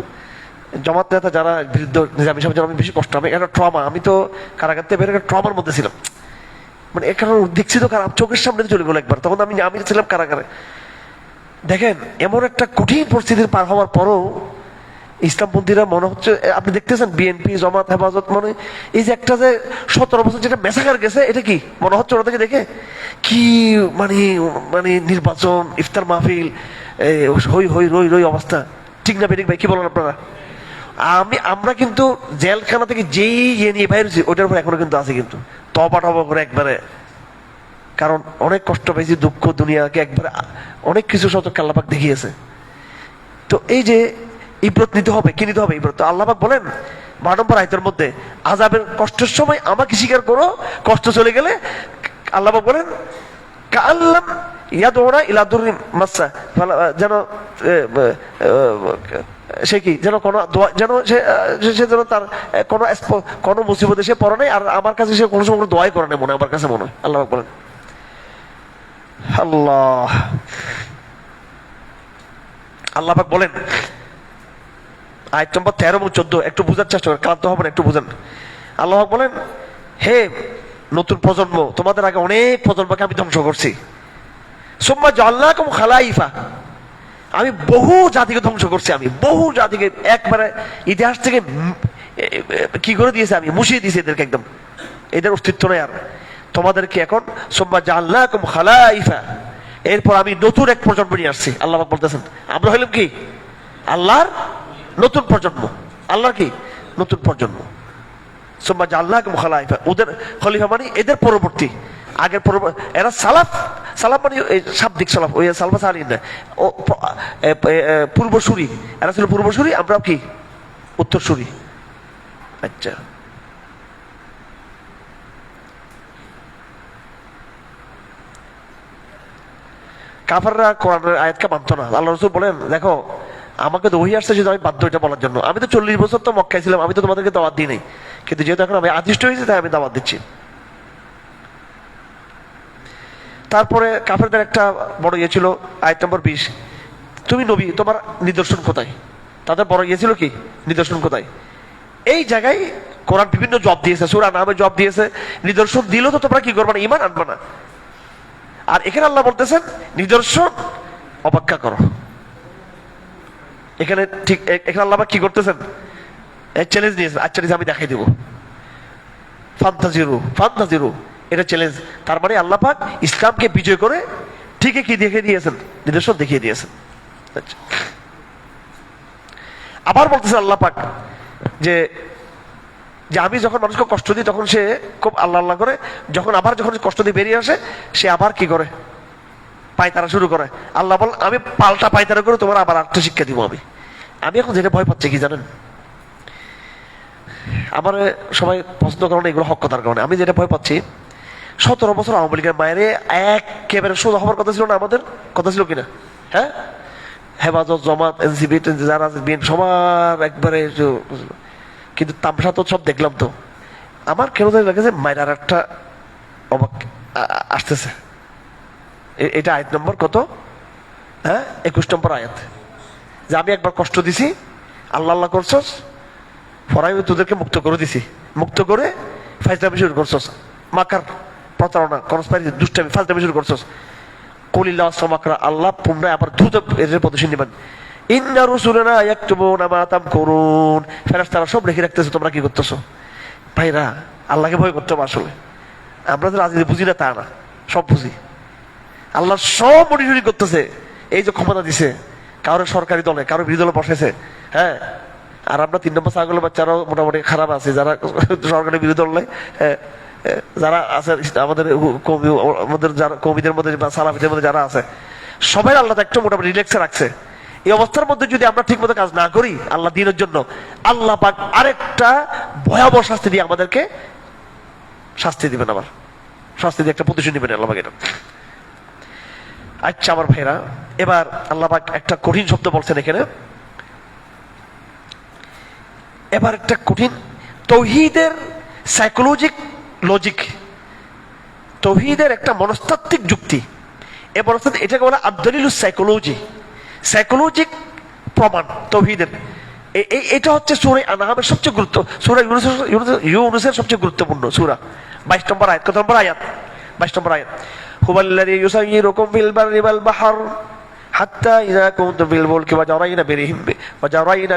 জমাত নেতা যারা বিরুদ্ধ নিজামী সাহেব যেন আমি বেশি কষ্ট, আমি একটা ট্রমা, আমি তো কারাগার থেকে বের একটা ট্রমার মধ্যে ছিলাম, মানে এখানে দেখছি তো খারাপ, চোখের সামনে চলে গেলো একবার, তখন আমি ছিলাম কারাগারে। দেখেন এমন একটা কঠিন পরিস্থিতির পার হওয়ার পরও ইসলামপন্থীরা মনে হচ্ছে, আপনি দেখতেছেন বিএনপি জামাত হেফাজত, মানে এই যে একটা যে 17 বছর যেটা মেসাকার গেছে, এটা কি মনে হচ্ছে ওনাদেরকে দেখে কি, মানে মানে নির্বাচন, ইফতার মাহফিল, হই হই রই রই অবস্থা, ঠিক না বেঠিক ভাই, কি বলেন আপনারা? আমরা কিন্তু জেলখানা থেকে যেই নিয়ে বাইরেছি ওইটার উপর এখনো কিন্তু আছে, কিন্তু তবা টবা করে একবারে, কারণ অনেক কষ্ট পেয়েছি, দুঃখ দুনিয়াকে একবারে অনেক কিছু শত আল্লাহ পাক দেখিয়েছে। তো এই যে ইবরত নিতে হবে, কি নিতে হবে ইবরত? আল্লাহ পাক বলেন 12 নম্বর আয়াতের মধ্যে আযাবের কষ্টের সময় আমাকে স্বীকার করো, কষ্ট চলে গেলে আল্লাহ পাক বলেন কাআল্লাম ইয়াদউনা ইলা দুররিন মাসসা, যেন সে কি যেন কোনো যেন সে যেন তার কোনো মুসিবতে সে পড়ে নাই, আর আমার কাছে সে কোনো সময় কোনো দোয়াই করে নাই, মনে আমার কাছে মনে হয়। আল্লাহ পাক বলেন আল্লাহ পাক বলেন আয়াত নম্বর 13 এবং 14, একটু বুঝার চেষ্টা করেন, ক্লান্ত হবে না, একটু বুঝেন। আল্লাহ পাক বলেন হে নতুন প্রজন্ম, তোমাদের আগে অনেক প্রজন্মকে আমি ধ্বংস করছি। সুম্মা জাআলনাকুম খালাইফা, আমি বহু জাতিকে ধ্বংস করছি, আমি বহু জাতিকে একবারে ইতিহাস থেকে কি করে দিয়েছি, আমি মুছিয়ে দিয়েছি এদেরকে, একদম এদের অস্তিত্ব নেই আর। তোমাদেরকে এখন সুম্মা জাআলনাকুম খালাইফা, এরপর আমি নতুন এক প্রজন্ম নিয়ে আসছি। আল্লাহ পাক বলতেছেন আমরা হইলাম কি আল্লাহর নতুন প্রজন্ম, আল্লাহর কি নতুন প্রজন্ম। সুম্মা জাআলনাকুম খালাইফা, ওদের খলিফা মানে এদের পরবর্তী, আগের এরা সালাফ, সালাফ মানে শাব্দিক সালাফ, ওই সালফা সালিন না, পূর্বসূরি, এরা ছিল পূর্বসূরি, আমরা কি উত্তরসূরি। আচ্ছা, কাফাররা কোরআনের আয়াতকে মানত না। আল্লাহ রাসূল বলেন দেখো আমাকে তো ওহী আসছে শুধু আমি বাধ্য এটা বলার জন্য, আমি তো 40 বছর তো মক্কায় ছিলাম, আমি তো তোমাদেরকে দাওয়াত দিই নাই, কিন্তু যেহেতু এখন আমি আদিষ্ট হয়েছি তাই আমি দাওয়াত দিচ্ছি। তারপরে কাফেরদের একটা বড় ইয়ে ছিল, আয়াত নম্বর 20, তুমি নবী তোমার নিদর্শন কোথায়? তাদের বড় ইয়ে ছিল কি নিদর্শন কোথায়? এই জায়গায় কোরআন বিভিন্ন জবাব দিয়েছে, সূরা নামে জবাব দিয়েছে, নিদর্শন দিলেও তো তোমরা কি করবে না, ঈমান আনবে না। আর এখানে আল্লাহ বলতেছেন নিদর্শন অপেক্ষা করো। এখানে ঠিক এখানে আল্লাহ কি করতেছেন, চ্যালেঞ্জ নিয়েছেন, আচ্ছা আমি দেখাই দেবো, ফান্তাজিরু ফান্তাজিরু, এটা চ্যালেঞ্জ। তার মানে আল্লাহ পাক ইসলামকে বিজয় করে ঠিকই কি দেখিয়ে দিয়েছেন, নিদর্শন দেখিয়ে দিয়েছেন। আচ্ছা, আবার বলতেছেন আল্লাহ পাক যে আমি যখন মানুষকে কষ্ট দিই তখন সে খুব আল্লাহ আল্লাহ করে, যখন কষ্ট দিয়ে বেরিয়ে আসে সে আবার কি করে, পায়তারা শুরু করে। আল্লাহ বল আমি পাল্টা পায়তারা করে তোমার আবার আরেকটা শিক্ষা দিব। আমি এখন যেটা ভয় পাচ্ছি কি জানেন, আমার সবাই পছন্দ করে না এগুলো হক কথার কারণে, আমি যেটা ভয় পাচ্ছি 17 বছর আওয়ামী লীগের মায়ের একেবারে সোজা হবার কথা ছিল না, আমাদের কথা ছিল কিনা? হ্যাঁ, হেফাজত জামাত এনসিপি যারা সবার একবারে, কিন্তু তামসা তো সব দেখলাম। তো আমার কেন জানি লাগে যে মায়ের আর একটা অবাক আসতেছে। এটা আয়াত নম্বর কত? হ্যাঁ, 21 নম্বর আয়াত, যে আমি একবার কষ্ট দিছি, আল্লাহ আল্লাহ করছস, পরে আমি তোদেরকে মুক্ত করে দিছি, মুক্ত করে ফাইজলামি শুরু করছস, মাকার প্রতারণা কনস্পাইরেসি দুষ্টামি ফাইজলামি শুরু করছস। কলিল্লাহ সামাকরা, আল্লাহ পুনরায় আবার দ্রুত এর প্রদর্শন দিবেন। ইন্না রুসুলানা ইয়াকতুবুনা মা তামকুরুন, ফেরেশতারা সব লিখে রাখতেছে তোমরা কি করতেছো। ভাইরা আল্লাহকে ভয় করতে হবে। আসলে আমরা তো রাজনীতি বুঝি না তা না, সব বুঝি। আল্লাহ সব মনিটরিং করতেছে। এই যে ক্ষমতা দিছে, কারো সরকারি দলে কারো বিরোধী দলে বসেছে, হ্যাঁ, আর আমরা 3 নম্বর ছাগলের বাচ্চারাও মোটামুটি খারাপ আছে, যারা সরকারি বিরোধী দল নেই, যারা আছে আমাদের যারা কবিদের মধ্যে বা সালাফিদের মধ্যে যারা আছে, সবাই আল্লাহ একটু মোটামুটি রিল্যাক্সে রাখছে। এই অবস্থার মধ্যে যদি আমরা ঠিক মতো কাজ না করি আল্লাহ দ্বীনের জন্য, আল্লাহ পাক আরেকটা ভয়াবহ শাস্তি দিয়ে আমাদেরকে শাস্তি দিবেন, আবার শাস্তি দিয়ে একটা প্রতিশোধ নেবেন আল্লাহ পাক। এটা আচ্ছা আমার ভাইরা, এবার আল্লাহ পাক একটা কঠিন শব্দ বলছেন এখানে, এবার একটা কঠিন তৌহিদের সাইকোলজিক লজিক, তৌহিদের একটা মনস্তাত্ত্বিক যুক্তি। এবার এটাকে বলে আদ-দলিলুস সাইকোলজি, সাইকোলজিক প্রমাণ তৌহিদের। এটা হচ্ছে সূরা আনআমের সবচেয়ে সূরা ইউনূসের সবচেয়ে গুরুত্বপূর্ণ সূরা। 22 নম্বর আয়াত, কত নম্বর আয়াত? 22 নম্বর আয়াত। হুয়াল্লাযী ইউসায়্যিরুকুম ফিল বাররি ওয়াল বাহর হাত্তা ইযা কুনতুম ফিল ফুলকি ওয়াজারাইনা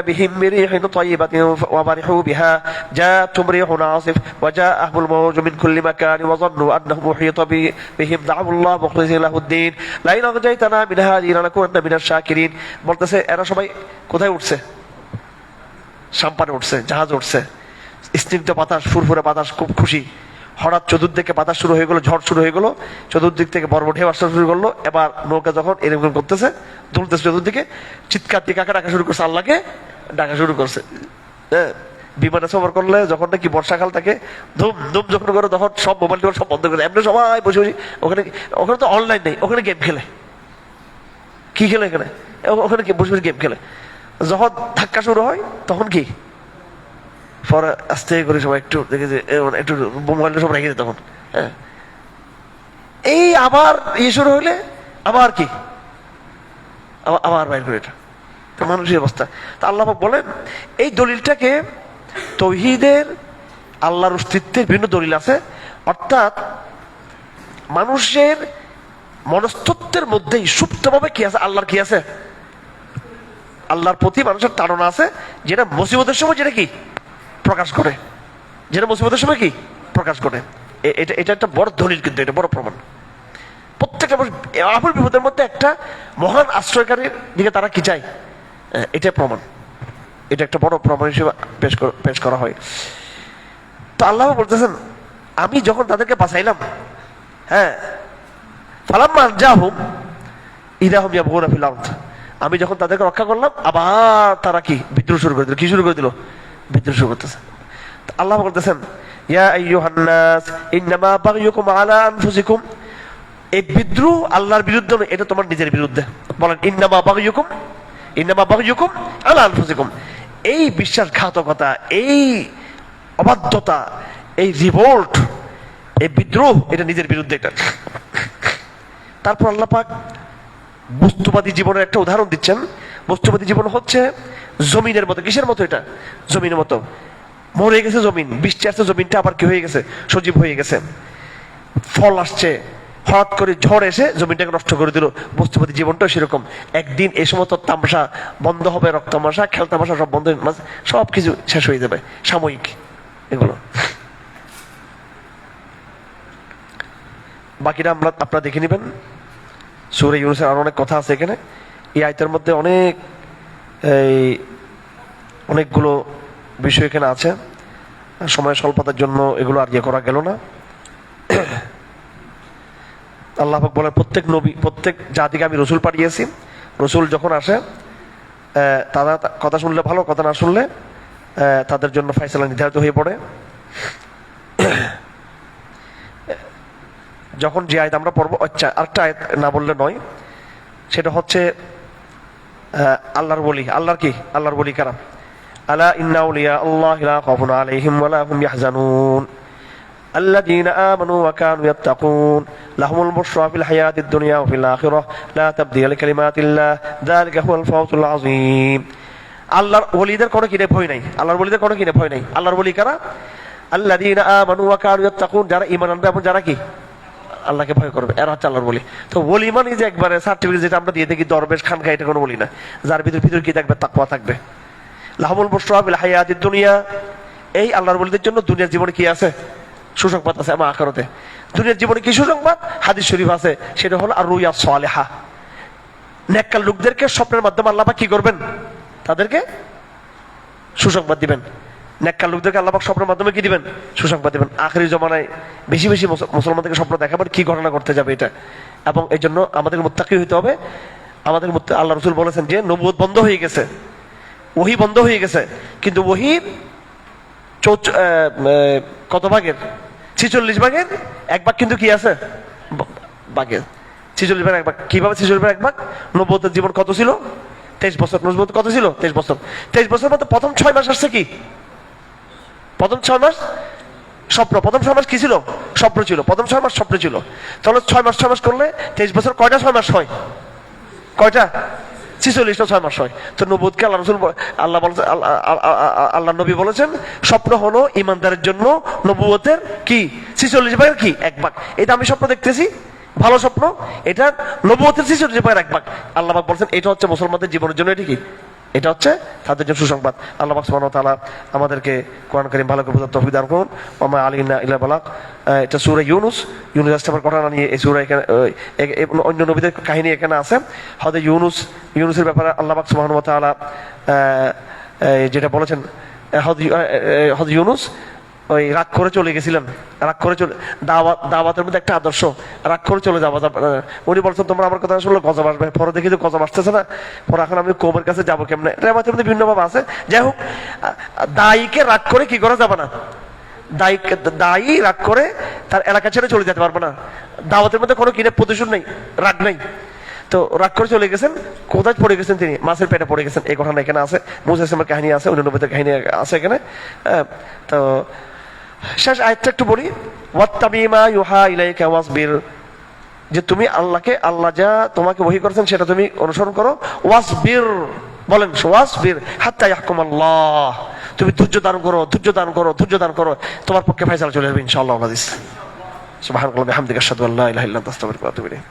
বিহিম বিরিহিন তাইয়্যিবাতিন ওয়া বারিহু বিহা জাআতুম রিহুন আসিফ ওয়া জাআহুল মাওজু মিন কুল্লি মাকানিন ওয়া যান্নু আন্নাহু মুহীতা বিহিম দা'আউল্লাহ মুখলিসিনা লাহুদ-দীন লা ইন আনজাইতানা মিন হাযিহি লানাকুনান্না মিনাশ শাকিরিন। বলতেছে এরা সবাই কোথায় উঠছে? সাম্পানে উঠছে, জাহাজ উঠছে, স্নিগ্ধ বাতাস, ফুরফুরে বাতাস, খুব খুশি। হঠাৎ চতুর্দিকে বাতাস শুরু হয়ে গেল, ঝড় শুরু হয়ে গেল, চতুর্দিক থেকে বড় ঢেউ আসতে শুরু করলো। এবার নৌকা যখন এরকম করতেছে, দুলতেছে চতুর্দিকে, চিৎকার দিয়ে কাকে ডাকা শুরু করছে, আল্লাহকে ডাকা শুরু করছে। বিমানে সফর করলে যখন নাকি বর্ষাকাল থাকে, ধুম ধুম যখন করে তখন সব মোবাইল টোবাইল সব বন্ধ করে এমনি সবাই বসে বসে ওখানে। ওখানে তো অনলাইন নেই, ওখানে গেম খেলে। কি খেলে এখানে? ওখানে বসে বসে গেম খেলে। যখন ধাক্কা শুরু হয় তখন কি পরে আস্তে করে সবাই একটু দেখে যে একটু মোবাইলটা সব রেখে দেয় তখন। হ্যাঁ, এই আবার শুরু হইলে আবার কি আবার বাইর করে। এটা তো মানুষের অবস্থা। তা আল্লাহ পাক বলেন এই দলিলটাকে তৌহিদের, আল্লাহর অস্তিত্বের বিভিন্ন দলিল আছে, অর্থাৎ মানুষের মনস্তত্বের মধ্যেই সুপ্তভাবে কি আছে, আল্লাহর কি আছে, আল্লাহর প্রতি মানুষের তাড়না আছে, যেটা মুসিবতের সময় যেটা কি প্রকাশ করে, যেটা মুসিবতের সময় কি প্রকাশ করে। এটা একটা বড় দলিল, কিন্তু এটা বড় প্রমাণ। প্রত্যেকটা আপন বিপদের মধ্যে একটা মহান আশ্রয়কারীর দিকে তারা কি চায়, এটা প্রমাণ। এটা একটা বড় প্রমাণ হিসেবে পেশ করা হয়। তো আল্লাহ বলতেছেন আমি যখন তাদেরকে বাঁচাইলাম, হ্যাঁ, ফালাম্মা আনজাহুম ইযা হুম ইয়াবগুনা ফিল আরদ, আমি যখন তাদেরকে রক্ষা করলাম আবার তারা কি বিদ্রোহ শুরু করে দিল। কি শুরু করে দিল? বিদ্রোহ শুরু করতেছে। আল্লাহ বলতেছেন ইয়া আইয়ুহান নাস ইন্নামা বাগয়ুকুম আলা আনফুসিকুম, এই বিদ্রোহ আল্লাহর বিরুদ্ধে নয়, এটা তোমার নিজের বিরুদ্ধে। বলেন ইন্নামা বাগয়ুকুম আলা আনফুসিকুম। এই বিশ্বাসঘাতকতা, এই অবাধ্যতা, এই রিভোল্ট, এই বিদ্রোহ, এটা নিজের বিরুদ্ধে। এটা তারপর আল্লাহ পাক বস্তুবাদী জীবনের একটা উদাহরণ দিচ্ছেন। বস্তুবাদী জীবন হচ্ছে জমিনের মতো। কিসের মতো? এটা জমিনের মতো। মরে গেছে জমিন, বৃষ্টি আসছে, জমিনটা আবার কি হয়ে গেছে, সজীব হয়ে গেছে। ফল আসছে, হঠাৎ করে ঝড় এসে জমিনটাকে নষ্ট করে দিল। বস্তুবাদী জীবনটাও সেরকম। একদিন এই সমস্ত তামাশা বন্ধ হবে, রক্তামাশা, খেলতামাশা সব বন্ধ, সব কিছু শেষ হয়ে যাবে, সাময়িক এগুলো। বাকিটা আপনারা দেখে নেবেন। সূরা ইউনূসের আরো অনেক কথা আছে এখানে। এই আয়াতের মধ্যে অনেকগুলো বিষয় এখানে আছে। সময় স্বল্পতার জন্য এগুলো আর করা গেল না। আল্লাহ পাক বলেন প্রত্যেক জাতিকে আমি রসুল পাঠিয়েছি। রসুল যখন আসে তারা কথা শুনলে ভালো, কথা না শুনলে তাদের জন্য ফায়সালা নির্ধারিত হয়ে পড়ে। যখন যে আয়াত আমরা পড়বো, আচ্ছা আরেকটা আয়াত না বললে নয়, সেটা হচ্ছে আল্লাহর ওলি। আল্লাহর ওলি কারা? আলা ইন্না আউলিয়া আল্লাহি লা খাউফুন আলাইহিম ওয়া লা হুম ইয়াহজানুন আল্লাযীনা আমানু ওয়া কানু ইয়াত্তাকুন লাহুমুল বুশরা ফিল হায়াতিদ দুনিয়া ওয়া ফিল আখিরাহ লা তাবদীলা লিকালিমাতিল্লাহ যালিকা হুয়াল ফাওজুল আযীম। আল্লাহর ওলিদের কোনো কিনে ভয় নাই। আল্লাহর ওলিদের কোনো কিনে ভয় নাই। আল্লাহর ওলি কারা? আল্লাযীনা আমানু ওয়া কানু ইয়াত্তাকুন, যারা ঈমান আনবে এবং যারা কি আল্লাহকে ভয় করবে, এরা হচ্ছে আল্লাহর ওলি। তো ওলি মানে যে একবারে সার্টিফিকেট যেটা আমরা দিয়ে দেখি দরবেশ খানকা, এটা কোনো বলি না। যার ভিতর কি থাকবে? তাকওয়া থাকবে। লাহুমুল বুশরা ফিল হায়াতিদ দুনিয়া, এই আল্লাহর ওলিদের জন্য দুনিয়ার জীবনে কি আছে? সুসংবাদ আছে। এবং আখিরাতে দুনিয়ার জীবনে কি সুসংবাদ? হাদিস শরীফ আছে, সেটা হলো আর রুইয়া সালেহা। নেককার লোকদেরকে স্বপ্নের মাধ্যমে আল্লাহ পাক কি করবেন? তাদেরকে সুসংবাদ দিবেন। নেককার লোকদেরকে আল্লাহ পাক স্বপ্নের মাধ্যমে কি দিবেন? সুসংবাদ দিবেন। আখিরি জমানায় বেশি বেশি মুসলমানদেরকে স্বপ্ন দেখাবেন কি ঘটনা করতে যাবে এটা। এবং এই জন্য আমাদের মুত্তাকি হইতে হবে। আমাদের আল্লাহ রাসূল বলেছেন যে নবুয়ত বন্ধ হয়ে গেছে, ওহী বন্ধ হয়ে গেছে, কিন্তু ওহীর কত ভাগের? 46 ভাগের 1 ভাগ কিন্তু কি আছে? ভাগের 46 ভাগের 1 ভাগ। কিভাবে 46 ভাগের 1 ভাগ? নবুয়তের জীবন কত ছিল? 23 বছর। নবুয়ত কত ছিল? 23 বছর। 23 বছর মধ্যে প্রথম 6 মাস আসছে কি? প্রথম 6 মাস স্বপ্ন। প্রথম 6 মাস কি ছিল? স্বপ্ন ছিল। প্রথম 6 মাস স্বপ্ন ছিল। তাহলে 6 মাস করলে 23 বছর কয়টা 6 মাস হয়? কয়টা? 46টা 6 মাস হয়। তো নবুয়তকে আল্লাহ রাসূল আল্লাহ নবী বলেছেন স্বপ্ন হলো ঈমানদারের জন্য নবুয়তের কি 46 ভাগের কি 1 ভাগ। এটা আমি স্বপ্ন দেখতেছি, ভালো স্বপ্ন, এটা নবুয়তের 46 ভাগের 1 ভাগ। আল্লাহ পাক বলেছেন এটা হচ্ছে মুসলমানদের জীবনের জন্য, এটা কি? এটা হচ্ছে তাদের জন্য সুসংবাদ। আল্লাহ পাক সুবহানাহু ওয়া তাআলা আমাদেরকে কোরআন কারীম ভালো করে বোঝার তৌফিক দান করুন। ওয়া মা আলাইনা ইল্লা বালাগ। এটা সূরা ইউনূস আসমার ঘটনা নিয়ে এই সূরা, এখানে অন্য নবীদের কাহিনী এখানে আছে। হযরত ইউনূসের ব্যাপারে আল্লাহ পাক সুবহানাহু ওয়া তাআলা যেটা বলেছেন, হযরত ইউনূস ওই রাগ করে চলে গেছিলেন, রাগ করে চলে, দাওয়াতের মধ্যে একটা আদর্শ, রাগ করে চলে যাওয়া যাবে না। উনি বলছেন তোমরা আমার কথা শুনলে গজব আসবে, পরে দেখি তো গজব আসতেছে না, পরে এখন আমি কৌমের কাছে যাবো কেমনে, রেবাতের মধ্যে বিভিন্ন ভাবে আছে। যাই হোক, দায়ীকে রাগ করে কি করা যাবে না, দায়ী রাগ করে তার এলাকা ছেড়ে চলে যেতে পারবে না। দাওয়াতের মধ্যে কোনো কিনে প্রতিশোধ নেই, রাগ নেই। তো রাগ করে চলে গেছেন, কোথায় পড়ে গেছেন তিনি? মাছের পেটে পড়ে গেছেন। এই ঘটনা এখানে আছে, মুসা ইসলামের কাহিনী আছে, অন্য নবীদের কাহিনী আছে এখানে। তো শেষ আয়াতটা একটু বলি, ওয়াত্তাবি মা ইউহা ইলাইকা ওয়াসবির, যে তুমি আল্লাহকে, আল্লাহ যা তোমাকে ওহী করেছেন সেটা তুমি অনুসরণ করো। ওয়াসবির, বলেন ওয়াসবির হাত্তা ইয়াহকুম আল্লাহ, তুমি ধৈর্য দান করো, ধৈর্য দান করো, ধৈর্য দান করো, তোমার পক্ষে ফয়সালা চলে আসবে ইনশাআল্লাহ। সুবহানাল্লাহি ওয়া বিহামদিহি আশহাদু আল্লা ইলাহা ইল্লা আনতা আস্তাগফিরুকা ওয়া আতুবু ইলাইক।